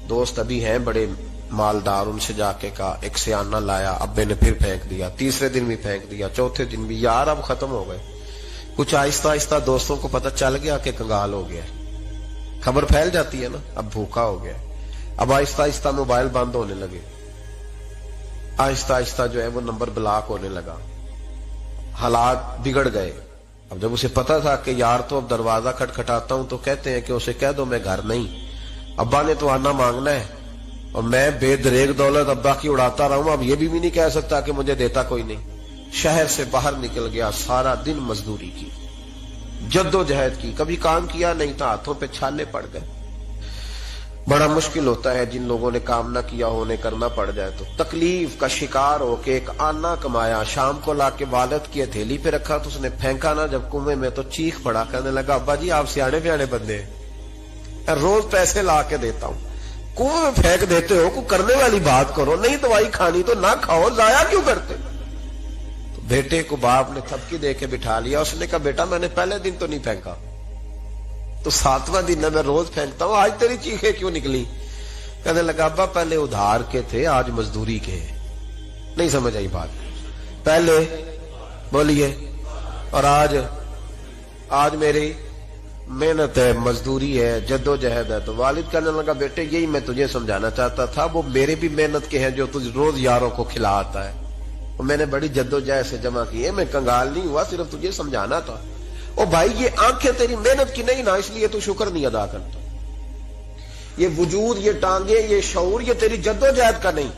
دوست ابھی ہیں بڑے مالدار، ان سے جا کے کہا، ایک سے آنا لایا، ابے نے پھر پھینک دیا، تیسرے دن بھی پھینک دیا، چوتھے دن بھی. یار اب ختم ہو گئے. کچھ آہستہ آہستہ دوستوں کو پتہ چل گیا کہ کنگال ہو گیا. خبر پھیل جاتی ہے نا، اب بھوکا ہو گیا. اب آہستہ آہستہ موبائل بند ہونے لگے، آہستہ آہستہ جو ہے وہ نمبر بلاک ہونے لگا، حالات بگڑ گئے. اب جب اسے پتا تھا کہ یار تو اب دروازہ کھٹکھٹاتا ہوں تو کہتے ہیں کہ اسے کہہ دو میں گھر نہیں، ابا نے تو آنا مانگنا ہے اور میں بے دریغ دولت ابا کی اڑاتا رہا ہوں. اب یہ بھی نہیں کہہ سکتا کہ مجھے دیتا کوئی نہیں. شہر سے باہر نکل گیا، سارا دن مزدوری کی، جد و جہد کی، کبھی کام کیا نہیں تھا، ہاتھوں پہ چھالے پڑ گئے. بڑا مشکل ہوتا ہے جن لوگوں نے کام نہ کیا ہو انہیں کرنا پڑ جائے تو. تکلیف کا شکار ہو کے ایک آنا کمایا، شام کو لا کے والد کی ہتھیلی پہ رکھا تو اس نے پھینکا نا جب کنویں میں تو چیخ پڑا، کہنے لگا ابا جی آپ سیانے بیانے بندے ہیں، روز پیسے لا کے دیتا ہوں، کنویں میں پھینک دیتے ہو، کوئی کرنے والی بات کرو. نہیں دوائی کھانی تو نہ کھاؤ، ضائع کیوں کرتے. تو بیٹے کو باپ نے تھپکی دے کے بٹھا لیا. اس نے کہا بیٹا میں نے پہلے دن تو نہیں پھینکا، تو 7واں دن میں روز پھینکتا ہوں، آج تیری چیخیں کیوں نکلی. کہنے لگا ابا پہلے ادھار کے تھے آج مزدوری کے ہیں. نہیں سمجھ آئی بات. پہلے بولیے اور آج میری محنت ہے، مزدوری ہے، جد و جہد ہے. تو والد کہنے لگا بیٹے یہی میں تجھے سمجھانا چاہتا تھا، وہ میرے بھی محنت کے ہیں جو تجھ روز یاروں کو کھلا آتا ہے، اور میں نے بڑی جد و جہد سے جمع کی ہے، میں کنگال نہیں ہوا، صرف تجھے سمجھانا تھا. او بھائی یہ آنکھیں تیری محنت کی نہیں نا، اس لیے تو شکر نہیں ادا کرتا. یہ وجود، یہ ٹانگیں، یہ شعور، یہ تیری جد و جہد کا نہیں.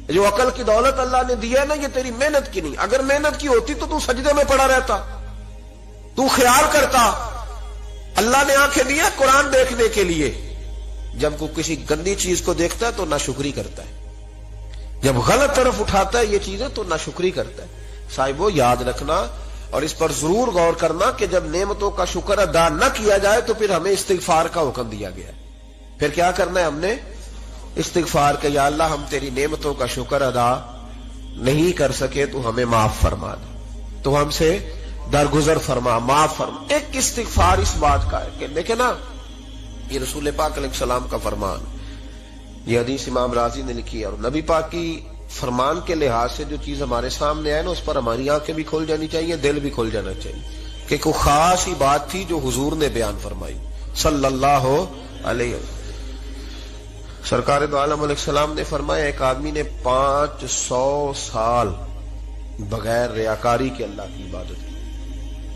جو عقل کی دولت اللہ نے دی ہے نا، یہ تیری محنت کی نہیں. اگر محنت کی ہوتی تو سجدے میں پڑا رہتا، تو خیال کرتا. اللہ نے آنکھیں دی ہے قرآن دیکھنے کے لیے. جب کوئی کسی گندی چیز کو دیکھتا ہے تو ناشکری کرتا ہے، جب غلط طرف اٹھاتا ہے یہ چیزیں تو ناشکری کرتا ہے. صاحبو یاد رکھنا اور اس پر ضرور غور کرنا کہ جب نعمتوں کا شکر ادا نہ کیا جائے تو پھر ہمیں استغفار کا حکم دیا گیا ہے. پھر کیا کرنا ہے ہم نے؟ استغفار کہ یا اللہ ہم تیری نعمتوں کا شکر ادا نہیں کر سکے تو ہمیں معاف فرما دے، تو ہم سے درگزر فرما، معاف فرما. ایک استغفار اس بات کا ہے کہ دیکھیں نا، یہ رسول پاک علیہ السلام کا فرمان، یہ حدیث امام راضی نے لکھی ہے، اور نبی پاک کی فرمان کے لحاظ سے جو چیز ہمارے سامنے آئے نا اس پر ہماری آنکھیں بھی کھل جانی چاہیے، دل بھی کھل جانا چاہیے کہ کوئی خاص ہی بات تھی جو حضور نے بیان فرمائی صلی اللہ علیہ وسلم. سرکار دو عالم علیہ السلام نے فرمایا ایک آدمی نے 500 سال بغیر ریاکاری کے اللہ کی عبادت کی.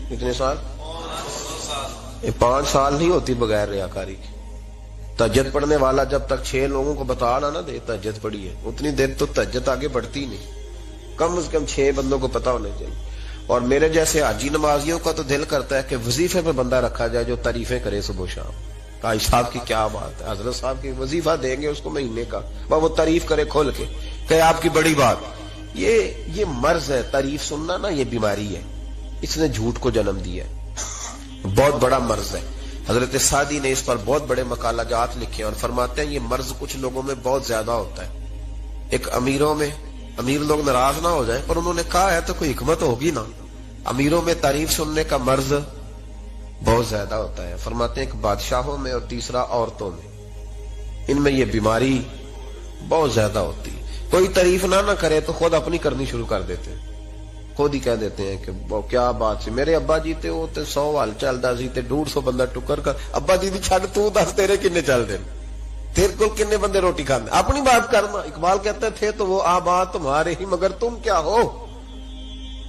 کتنے سال؟ 5 سال نہیں ہوتی بغیر ریاکاری کی. تہجد پڑھنے والا جب تک 6 لوگوں کو بتا نہ دے تہجد پڑھی ہے اتنی دیر تو تہجد آگے بڑھتی نہیں. کم از کم 6 بندوں کو پتا ہونے چاہیے. اور میرے جیسے حاجی نمازیوں کا تو دل کرتا ہے کہ وظیفے پہ بندہ رکھا جائے جو تعریفیں کرے صبح شام. حاج صاحب کی کیا بات ہے، حضرت صاحب کی وظیفہ دیں گے اس کو مہینے کا، وہ تعریف کرے کھول کے کہ آپ کی بڑی بات. یہ مرض ہے، تعریف سننا نا یہ بیماری ہے، اس نے جھوٹ کو جنم دیا ہے، بہت بڑا مرض ہے. حضرت سعدی نے اس پر بہت بڑے مقالہ جات لکھے اور فرماتے ہیں یہ مرض کچھ لوگوں میں بہت زیادہ ہوتا ہے. ایک امیروں میں، امیر لوگ ناراض نہ ہو جائیں پر انہوں نے کہا ہے تو کوئی حکمت ہوگی نا، امیروں میں تعریف سننے کا مرض بہت زیادہ ہوتا ہے. فرماتے ہیں ایک بادشاہوں میں اور تیسرا عورتوں میں، ان میں یہ بیماری بہت زیادہ ہوتی ہے. کوئی تعریف نہ کرے تو خود اپنی کرنی شروع کر دیتے ہیں، خود ہی کہہ دیتے ہیں کہ کیا بات سی میرے ابا جی تے وہ تے 100 حال چلدا سی تے 150 بندہ ٹکر کر ابا جی دی چھڈ تو دس تیرے کنے چل دے، تیرے کو کنے بندے روٹی کھاندے، اپنی بات کرنا. اقبال کہتا تھے تو وہ آباد تمہارے ہی مگر تم کیا ہو،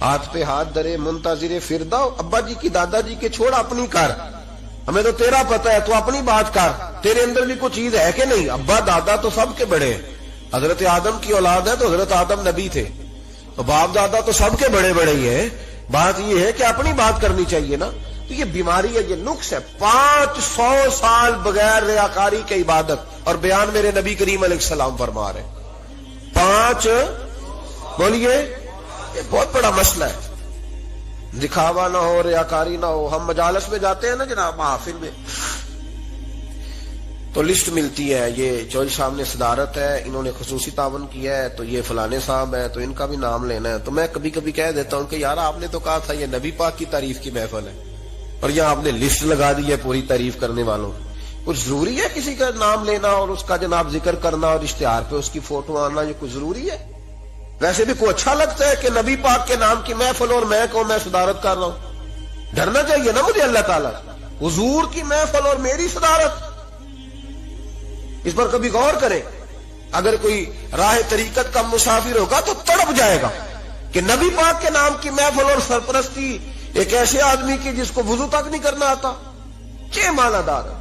ہاتھ پہ ہاتھ درے منتظر فردا. ابا جی کی دادا جی کے چھوڑ اپنی کر، ہمیں تو تیرا پتہ ہے تو اپنی بات کر، تیرے اندر بھی کوئی چیز ہے کہ نہیں. ابا دادا تو سب کے بڑے ہیں، حضرت آدم کی اولاد ہے تو حضرت آدم نبی تھے، تو باپ دادا تو سب کے بڑے بڑے ہی ہیں. بات یہ ہے کہ اپنی بات کرنی چاہیے نا. تو یہ بیماری ہے، یہ نقص ہے. 500 سال بغیر ریاکاری کی عبادت، اور بیان میرے نبی کریم علیہ السلام فرما رہے 5 بولیے، یہ بہت بڑا مسئلہ ہے. دکھاوا نہ ہو، ریاکاری نہ ہو. ہم مجالس میں جاتے ہیں نا جناب، محافل میں، تو لسٹ ملتی ہے، یہ چوہدری صاحب نے صدارت ہے، انہوں نے خصوصی تعاون کیا ہے، تو یہ فلانے صاحب ہے، تو ان کا بھی نام لینا ہے. تو میں کبھی کبھی کہہ دیتا ہوں کہ یار آپ نے تو کہا تھا یہ نبی پاک کی تعریف کی محفل ہے، اور یہاں آپ نے لسٹ لگا دی ہے پوری تعریف کرنے والوں. کچھ ضروری ہے کسی کا نام لینا اور اس کا جناب ذکر کرنا اور اشتہار پہ اس کی فوٹو آنا؟ یہ کچھ ضروری ہے؟ ویسے بھی کوئی اچھا لگتا ہے کہ نبی پاک کے نام کی محفل اور میں کہوں میں صدارت کر رہا ہوں؟ ڈرنا چاہیے نا مجھے اللہ تعالیٰ. حضور کی محفل اور میری صدارت، اس پر کبھی غور کریں. اگر کوئی راہ طریقت کا مسافر ہوگا تو تڑپ جائے گا کہ نبی پاک کے نام کی محفل اور سرپرستی ایک ایسے آدمی کی جس کو وضو تک نہیں کرنا آتا. کیا معنی دار ہے؟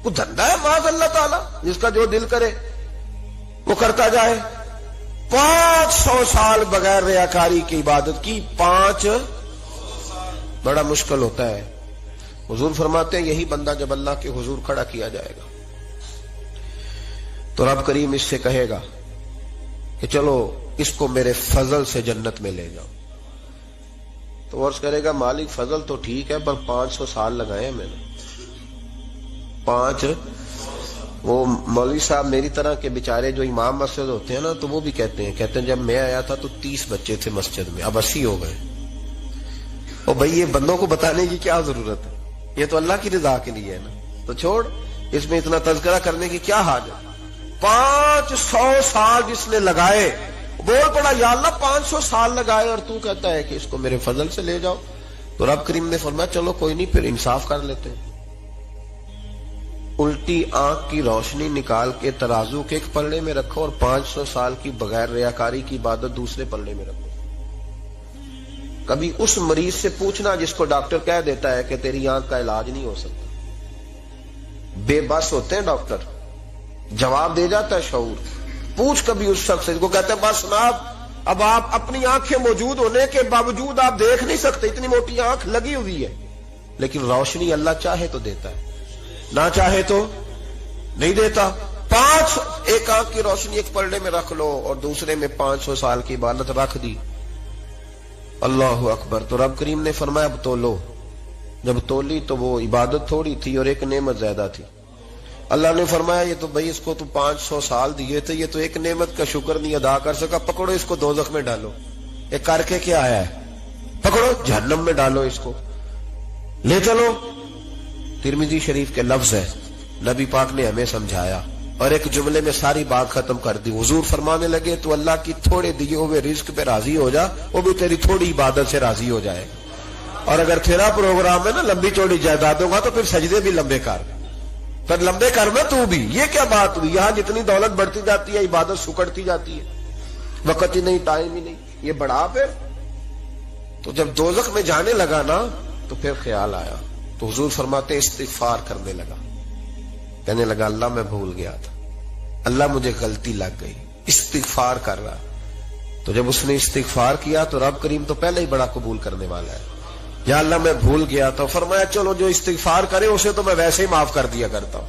وہ دھندا ہے معاذ اللہ تعالیٰ، جس کا جو دل کرے وہ کرتا جائے. 500 سال بغیر ریاکاری کی عبادت کی، 500 بڑا مشکل ہوتا ہے. حضور فرماتے ہیں یہی بندہ جب اللہ کے حضور کھڑا کیا جائے گا تو رب کریم اس سے کہے گا کہ چلو اس کو میرے فضل سے جنت میں لے جاؤ. تو عرض کرے گا مالک فضل تو ٹھیک ہے پر 500 سال لگائے ہیں میں نے. 5 وہ مولوی صاحب میری طرح کے بیچارے جو امام مسجد ہوتے ہیں نا، تو وہ بھی کہتے ہیں جب میں آیا تھا تو 30 بچے تھے مسجد میں، اب 80 ہو گئے. اور بھائی یہ بندوں کو بتانے کی کیا ضرورت ہے؟ یہ تو اللہ کی رضا کے لیے ہے نا، تو چھوڑ اس میں اتنا تذکرہ کرنے کی کیا حاجت. 500 سال جس نے لگائے، بول پڑا یا اللہ 500 سال لگائے اور تو کہتا ہے کہ اس کو میرے فضل سے لے جاؤ. تو رب کریم نے فرمایا چلو کوئی نہیں، پھر انصاف کر لیتے ہیں. الٹی آنکھ کی روشنی نکال کے ترازو کے ایک پلڑے میں رکھو اور 500 سال کی بغیر ریاکاری کی عبادت دوسرے پلڑے میں رکھو. کبھی اس مریض سے پوچھنا جس کو ڈاکٹر کہہ دیتا ہے کہ تیری آنکھ کا علاج نہیں ہو سکتا. بے بس ہوتے ہیں ڈاکٹر، جواب دے جاتا ہے شعور. پوچھ کبھی اس شخص سے کو کہتے ہیں بس جناب اب آپ اپنی آنکھیں موجود ہونے کے باوجود آپ دیکھ نہیں سکتے، اتنی موٹی آنکھ لگی ہوئی ہے، لیکن روشنی اللہ چاہے تو دیتا ہے، نہ چاہے تو نہیں دیتا. 5 ایک آنکھ کی روشنی ایک پلڑے میں رکھ لو اور دوسرے میں 500 سال کی عبادت رکھ دی. اللہ اکبر. تو رب کریم نے فرمایا اب تولو. جب تولی تو وہ عبادت تھوڑی تھی اور ایک نعمت زیادہ تھی. اللہ نے فرمایا یہ تو بھائی اس کو تو 500 سال دیے تھے، یہ تو ایک نعمت کا شکر نہیں ادا کر سکا، پکڑو اس کو دوزخ میں ڈالو. ایک کر کے کیا آیا ہے؟ پکڑو جہنم میں ڈالو، اس کو لے چلو. ترمذی شریف کے لفظ ہے، نبی پاک نے ہمیں سمجھایا اور ایک جملے میں ساری بات ختم کر دی. حضور فرمانے لگے تو اللہ کی تھوڑے دیے ہوئے رزق پہ راضی ہو جا، وہ بھی تیری تھوڑی عبادت سے راضی ہو جائے. اور اگر تیرا پروگرام ہے نا لمبی چوڑی جائیدادوں کا، تو پھر سجدے بھی لمبے کر، پر لمبے کرنا تو بھی. یہ کیا بات ہوئی؟ یہاں جتنی دولت بڑھتی جاتی ہے عبادت سکڑتی جاتی ہے، وقت ہی نہیں، ٹائم ہی نہیں. یہ بڑھا پھر. تو جب دوزخ میں جانے لگا نا تو پھر خیال آیا، تو حضور فرماتے استغفار کرنے لگا، کہنے لگا اللہ میں بھول گیا تھا، اللہ مجھے غلطی لگ گئی، استغفار کر رہا. تو جب اس نے استغفار کیا تو رب کریم تو پہلے ہی بڑا قبول کرنے والا ہے. یا اللہ میں بھول گیا تھا، فرمایا چلو جو استغفار کرے اسے تو میں ویسے ہی معاف کر دیا کرتا ہوں،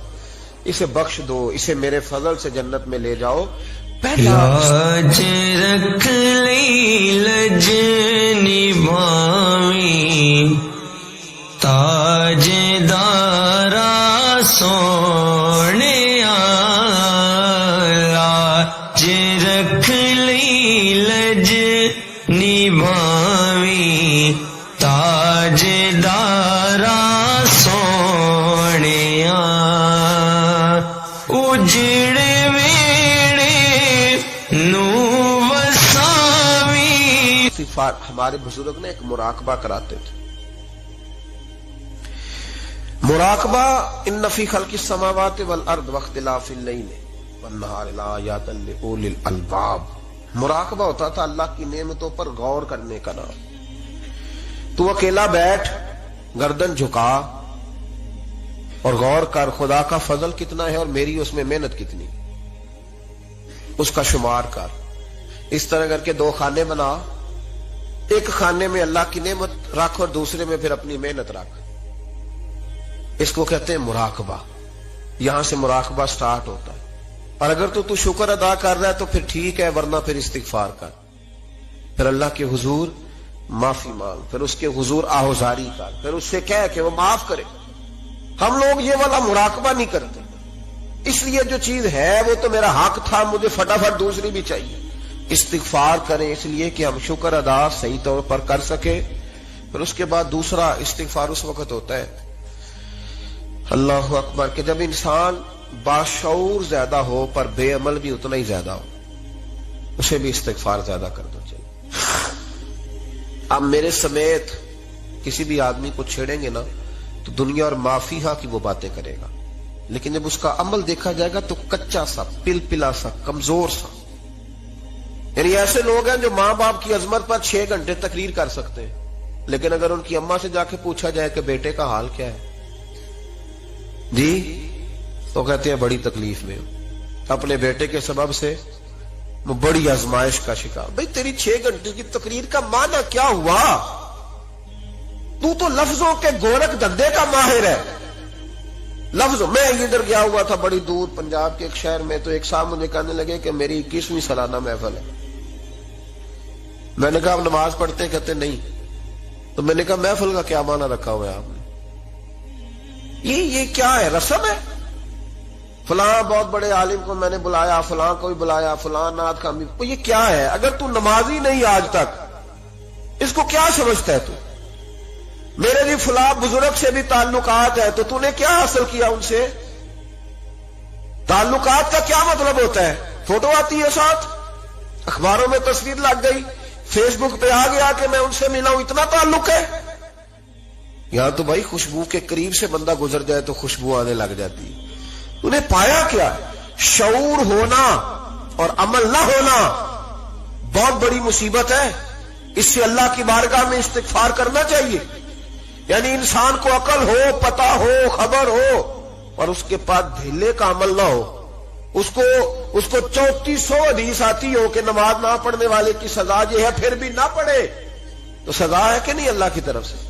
اسے بخش دو، اسے میرے فضل سے جنت میں لے جاؤ. لاج رکھ لی لج نبھاویں تاج دارا سونے لاج رکھ لی لج نبھاویں تاج دارا سونے اجڑے ہمارے بزرگ نے ایک مراقبہ کراتے تھے. مراقبہ ان فی خلق السماوات والارض واختلاف اللیل والنہار لآیات لأولی الالباب. مراقبہ ہوتا تھا اللہ کی نعمتوں پر غور کرنے کا نام. تو اکیلا بیٹھ، گردن جھکا اور غور کر خدا کا فضل کتنا ہے اور میری اس میں محنت کتنی، اس کا شمار کر. اس طرح کر کے 2 خانے بنا، ایک خانے میں اللہ کی نعمت رکھ اور دوسرے میں پھر اپنی محنت رکھ. اس کو کہتے ہیں مراقبہ. یہاں سے مراقبہ سٹارٹ ہوتا ہے. اور اگر تو شکر ادا کر رہا ہے تو پھر ٹھیک ہے، ورنہ پھر استغفار کر. پھر اللہ کے حضور معافی مانگ, پھر اس کے حضور آہوزاری کر, پھر اس سے کہہ کہ وہ معاف کرے. ہم لوگ یہ والا مراقبہ نہیں کرتے, اس لیے جو چیز ہے وہ تو میرا حق تھا, مجھے فٹافٹ دوسری بھی چاہیے. استغفار کریں اس لیے کہ ہم شکر ادا صحیح طور پر کر سکے. پھر اس کے بعد دوسرا استغفار اس وقت ہوتا ہے اللہ اکبر کہ جب انسان باشعور زیادہ ہو پر بے عمل بھی اتنا ہی زیادہ ہو, اسے بھی استغفار زیادہ کرنا چاہیے. آپ میرے سمیت کسی بھی آدمی کو چھیڑیں گے نا تو دنیا اور مافیہ کی وہ باتیں کرے گا, لیکن جب اس کا عمل دیکھا جائے گا تو کچا سا, پلپلا سا, کمزور سا. یعنی ایسے لوگ ہیں جو ماں باپ کی عظمت پر 6 گھنٹے تقریر کر سکتے ہیں, لیکن اگر ان کی اماں سے جا کے پوچھا جائے کہ بیٹے کا حال کیا ہے جی, تو کہتے ہیں بڑی تکلیف میں ہوں, اپنے بیٹے کے سبب سے وہ بڑی آزمائش کا شکار. بھئی تیری 6 گھنٹے کی تقریر کا معنی کیا ہوا؟ تو لفظوں کے گورکھ دھندے کا ماہر ہے. لفظ, میں ادھر گیا ہوا تھا بڑی دور پنجاب کے ایک شہر میں, تو ایک صاحب مجھے کہنے لگے کہ میری 21ویں سالانہ محفل ہے. میں نے کہا آپ نماز پڑھتے ہیں؟ کہتے نہیں. تو میں نے کہا محفل کا کیا معنی رکھا ہوا ہے آپ نے؟ یہ کیا ہے, رسم ہے؟ فلاں بہت بڑے عالم کو میں نے بلایا, فلاں کو بھی بلایا, فلاں نعت خامی, یہ کیا ہے؟ اگر تو نمازی نہیں آج تک, اس کو کیا سمجھتا ہے تو؟ میرے بھی فلاں بزرگ سے بھی تعلقات ہے, تو نے کیا حاصل کیا ان سے؟ تعلقات کا کیا مطلب ہوتا ہے؟ فوٹو آتی ہے ساتھ, اخباروں میں تصویر لگ گئی, فیس بک پہ آ گیا کہ میں ان سے ملا ہوں, اتنا تعلق ہے؟ یہاں تو بھائی خوشبو کے قریب سے بندہ گزر جائے تو خوشبو آنے لگ جاتی ہے. انہیں پایا کیا؟ شعور ہونا اور عمل نہ ہونا بہت بڑی مصیبت ہے. اس سے اللہ کی بارگاہ میں استغفار کرنا چاہیے. یعنی انسان کو عقل ہو, پتہ ہو, خبر ہو, اور اس کے پاس ڈھیلے کا عمل نہ ہو. اس کو 3400 حدیث آتی ہو کہ نماز نہ پڑھنے والے کی سزا یہ ہے, پھر بھی نہ پڑھے تو سزا ہے کہ نہیں اللہ کی طرف سے؟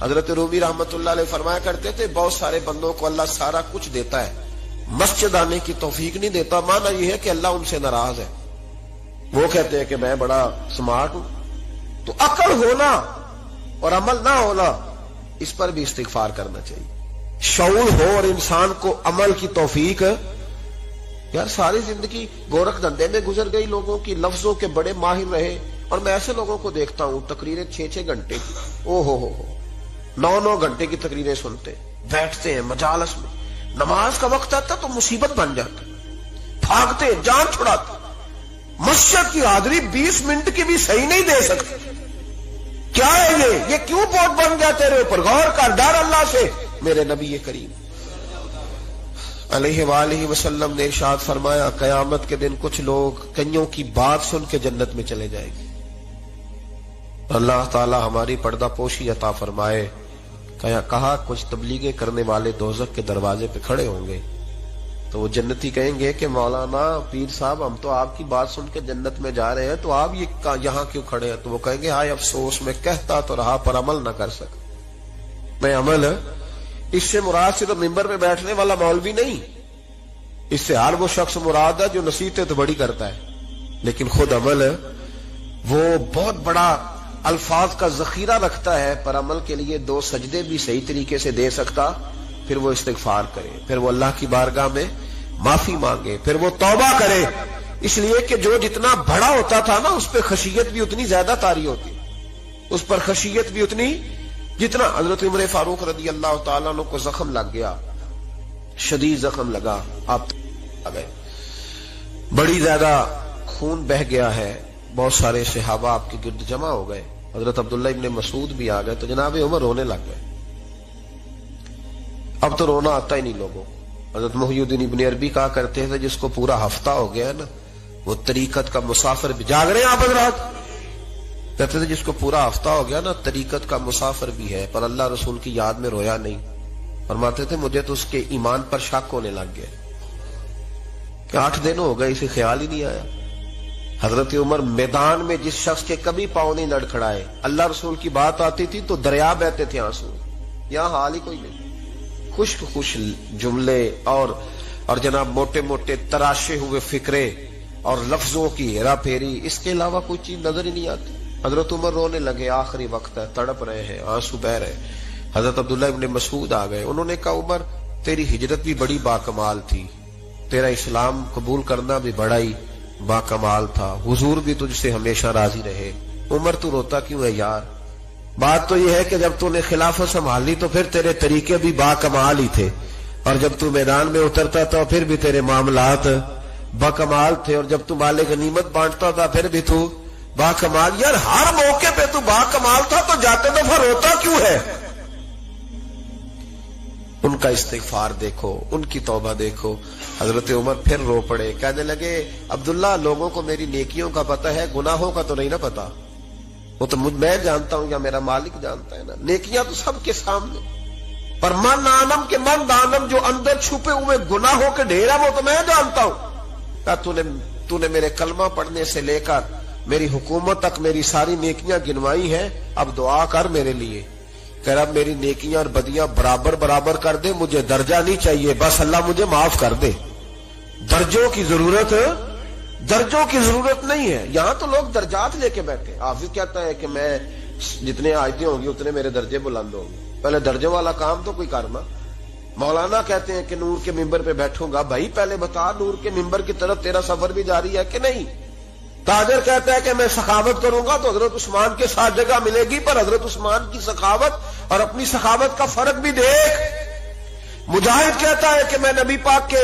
حضرت رومی رحمت اللہ علیہ فرمایا کرتے تھے بہت سارے بندوں کو اللہ سارا کچھ دیتا ہے, مسجد آنے کی توفیق نہیں دیتا. معنی یہ ہے کہ اللہ ان سے ناراض ہے. وہ کہتے ہیں کہ میں بڑا سمارٹ ہوں. تو عقل ہونا اور عمل نہ ہونا, اس پر بھی استغفار کرنا چاہیے. شعور ہو اور انسان کو عمل کی توفیق. یار ساری زندگی گورکھ دھندے میں گزر گئی لوگوں کی, لفظوں کے بڑے ماہر رہے, اور میں ایسے لوگوں کو دیکھتا ہوں تقریریں 6 گھنٹے کی, او ہو 9 گھنٹے کی تقریریں سنتے, بیٹھتے ہیں مجالس میں. نماز کا وقت آتا تو مصیبت بن جاتا, بھاگتے, جان چھڑاتے. مسجد کی حاضری 20 منٹ کی بھی صحیح نہیں دے سکتے. کیا ہے یہ کیوں بوجھ بن گیا تیرے اوپر؟ غور کر, ڈر اللہ سے. میرے نبی کریم علیہ وآلہ وسلم نے ارشاد فرمایا قیامت کے دن کچھ لوگ کئیوں کی بات سن کے جنت میں چلے جائیں گے. اللہ تعالی ہماری پردہ پوشی عطا فرمائے. کہا کچھ تبلیغیں کرنے والے دوزخ کے دروازے پہ کھڑے ہوں گے تو وہ جنتی کہیں گے کہ مولانا پیر صاحب ہم تو آپ کی بات سن کے جنت میں جا رہے ہیں, تو آپ یہ یہاں کیوں کھڑے ہیں؟ تو وہ کہیں گے ہائے افسوس, میں کہتا تو رہا پر عمل نہ کر سکا. میں عمل, اس سے مراد صرف ممبر پہ بیٹھنے والا مولوی نہیں, اس سے ہر وہ شخص مراد ہے جو نصیحتیں تو بڑی کرتا ہے لیکن خود عمل وہ بہت بڑا الفاظ کا ذخیرہ رکھتا ہے, پر عمل کے لیے 2 سجدے بھی صحیح طریقے سے دے سکتا. پھر وہ استغفار کرے, پھر وہ اللہ کی بارگاہ میں معافی مانگے, پھر وہ توبہ کرے. اس لیے کہ جو جتنا بڑا ہوتا تھا نا اس پہ خشیت بھی اتنی زیادہ طاری ہوتی, اس پر خشیت بھی اتنی جتنا. حضرت عمر فاروق رضی اللہ تعالیٰ عنہ کو زخم لگ گیا, شدید زخم لگا, آپ آ گئے, بڑی زیادہ خون بہ گیا ہے, بہت سارے صحابہ آپ کے گرد جمع ہو گئے, حضرت عبداللہ ابن مسعود بھی آ گئے, تو جناب عمر رونے لگ گئے. اب تو رونا آتا ہی نہیں لوگوں. حضرت محی الدین ابن عربی کہا کرتے تھے جس کو پورا ہفتہ ہو گیا نا وہ طریقت کا مسافر بھی. جاگ رہے ہیں آپ حضرات؟ کہتے تھے جس کو پورا ہفتہ ہو گیا نا طریقت کا مسافر بھی ہے, پر اللہ رسول کی یاد میں رویا نہیں. فرماتے تھے مجھے تو اس کے ایمان پر شک ہونے لگ گیا کہ 8 دن ہو گئے اسے خیال ہی نہیں آیا. حضرت عمر میدان میں جس شخص کے کبھی پاؤں نہیں لڑکھڑائے, اللہ رسول کی بات آتی تھی تو دریا بہتے تھے آنسو. یہاں حال ہی کوئی نہیں, خشک خوش جملے اور جناب موٹے موٹے تراشے ہوئے فکرے اور لفظوں کی ہیرا پھیری, اس کے علاوہ کوئی چیز نظر ہی نہیں آتی. حضرت عمر رونے لگے، آخری وقت ہے، تڑپ رہے ہیں، آنسو بہ رہے ہیں۔ حضرت عبداللہ ابن مسعود آ گئے، انہوں نے کہا عمر تیری ہجرت بھی بڑی باکمال تھی، تیرا اسلام قبول کرنا بھی بڑا ہی باکمال تھا، حضور بھی تجھ سے ہمیشہ راضی رہے، عمر تو روتا کیوں ہے یار؟ بات تو یہ ہے کہ جب تو نے خلافت سنبھالی تو پھر تیرے طریقے بھی باکمال ہی تھے، اور جب تو میدان میں اترتا تھا پھر بھی تیرے معاملات باکمال تھے، اور جب تو مال غنیمت بانٹتا تھا پھر بھی تو باکمال۔ یار ہر موقع پہ تو باکمال تھا تو جاتے دفعہ روتا کیوں ہے؟ ان کا استغفار دیکھو، ان کی توبہ دیکھو۔ حضرت عمر پھر رو پڑے، کہنے لگے عبداللہ لوگوں کو میری نیکیوں کا پتہ ہے، گناہوں کا تو نہیں نا پتا، وہ تو میں جانتا ہوں یا میرا مالک جانتا ہے نا، نیکیاں تو سب کے سامنے، پر من آنم کے من دانم جو اندر چھپے ہوئے گناہوں کے ڈھیر ہے وہ تو میں جانتا ہوں۔ کہا تو نے میرے کلمہ پڑھنے سے لے کر میری حکومت تک میری ساری نیکیاں گنوائی ہیں، اب دعا کر میرے لیے، کہ رب میری نیکیاں اور بدیاں برابر برابر کر دے، مجھے درجہ نہیں چاہیے، بس اللہ مجھے معاف کر دے۔ درجوں کی ضرورت نہیں ہے، یہاں تو لوگ درجات لے کے بیٹھے۔ حافظ کہتا ہے کہ میں جتنے آیتیں ہوں گی اتنے میرے درجے بلند ہوں گے، پہلے درجوں والا کام تو کوئی کرنا۔ مولانا کہتے ہیں کہ نور کے ممبر پہ بیٹھوں گا، بھائی پہلے بتا نور کے ممبر کی طرف تیرا سفر بھی جاری ہے کہ نہیں؟ تاجر کہتا ہے کہ میں سخاوت کروں گا تو حضرت عثمان کے ساتھ جگہ ملے گی، پر حضرت عثمان کی سخاوت اور اپنی سخاوت کا فرق بھی دیکھ۔ مجاہد کہتا ہے کہ میں نبی پاک کے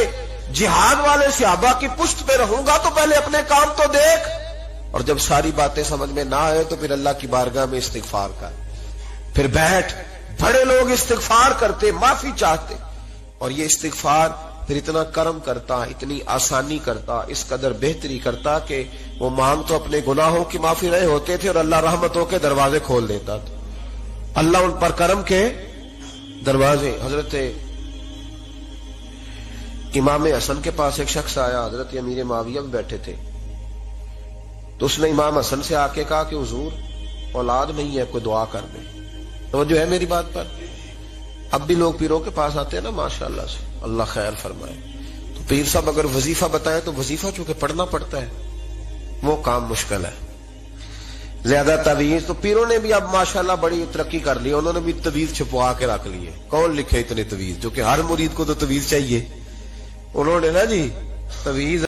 جہاد والے صحابہ کی پشت پہ رہوں گا تو پہلے اپنے کام تو دیکھ، اور جب ساری باتیں سمجھ میں نہ آئے تو پھر اللہ کی بارگاہ میں استغفار کر، پھر بیٹھ۔ بڑے لوگ استغفار کرتے، معافی چاہتے، اور یہ استغفار پھر اتنا کرم کرتا، اتنی آسانی کرتا، اس قدر بہتری کرتا کہ وہ مانگ تو اپنے گناہوں کی معافی رہے ہوتے تھے اور اللہ رحمتوں کے دروازے کھول دیتا تھا، اللہ ان پر کرم کے دروازے۔ حضرت امام حسن کے پاس ایک شخص آیا، حضرت امیر معاویہ بھی بیٹھے تھے، تو اس نے امام حسن سے آ کے کہا کہ حضور اولاد نہیں ہے، کوئی دعا کر دیں۔ توجہ ہے میری بات پر؟ اب بھی لوگ پیروں کے پاس آتے ہیں نا، ماشاءاللہ سے، اللہ خیر فرمائے، تو پیر صاحب اگر وظیفہ بتائیں تو وظیفہ چونکہ پڑھنا پڑتا ہے وہ کام مشکل ہے، زیادہ تعویذ تو پیروں نے بھی اب ماشاءاللہ بڑی ترقی کر لی، انہوں نے بھی تعویذ چھپوا کے رکھ لیے، کون لکھے اتنے تعویذ، جو کہ ہر مرید کو تو تعویذ چاہیے، انہوں نے نا جی تعویذ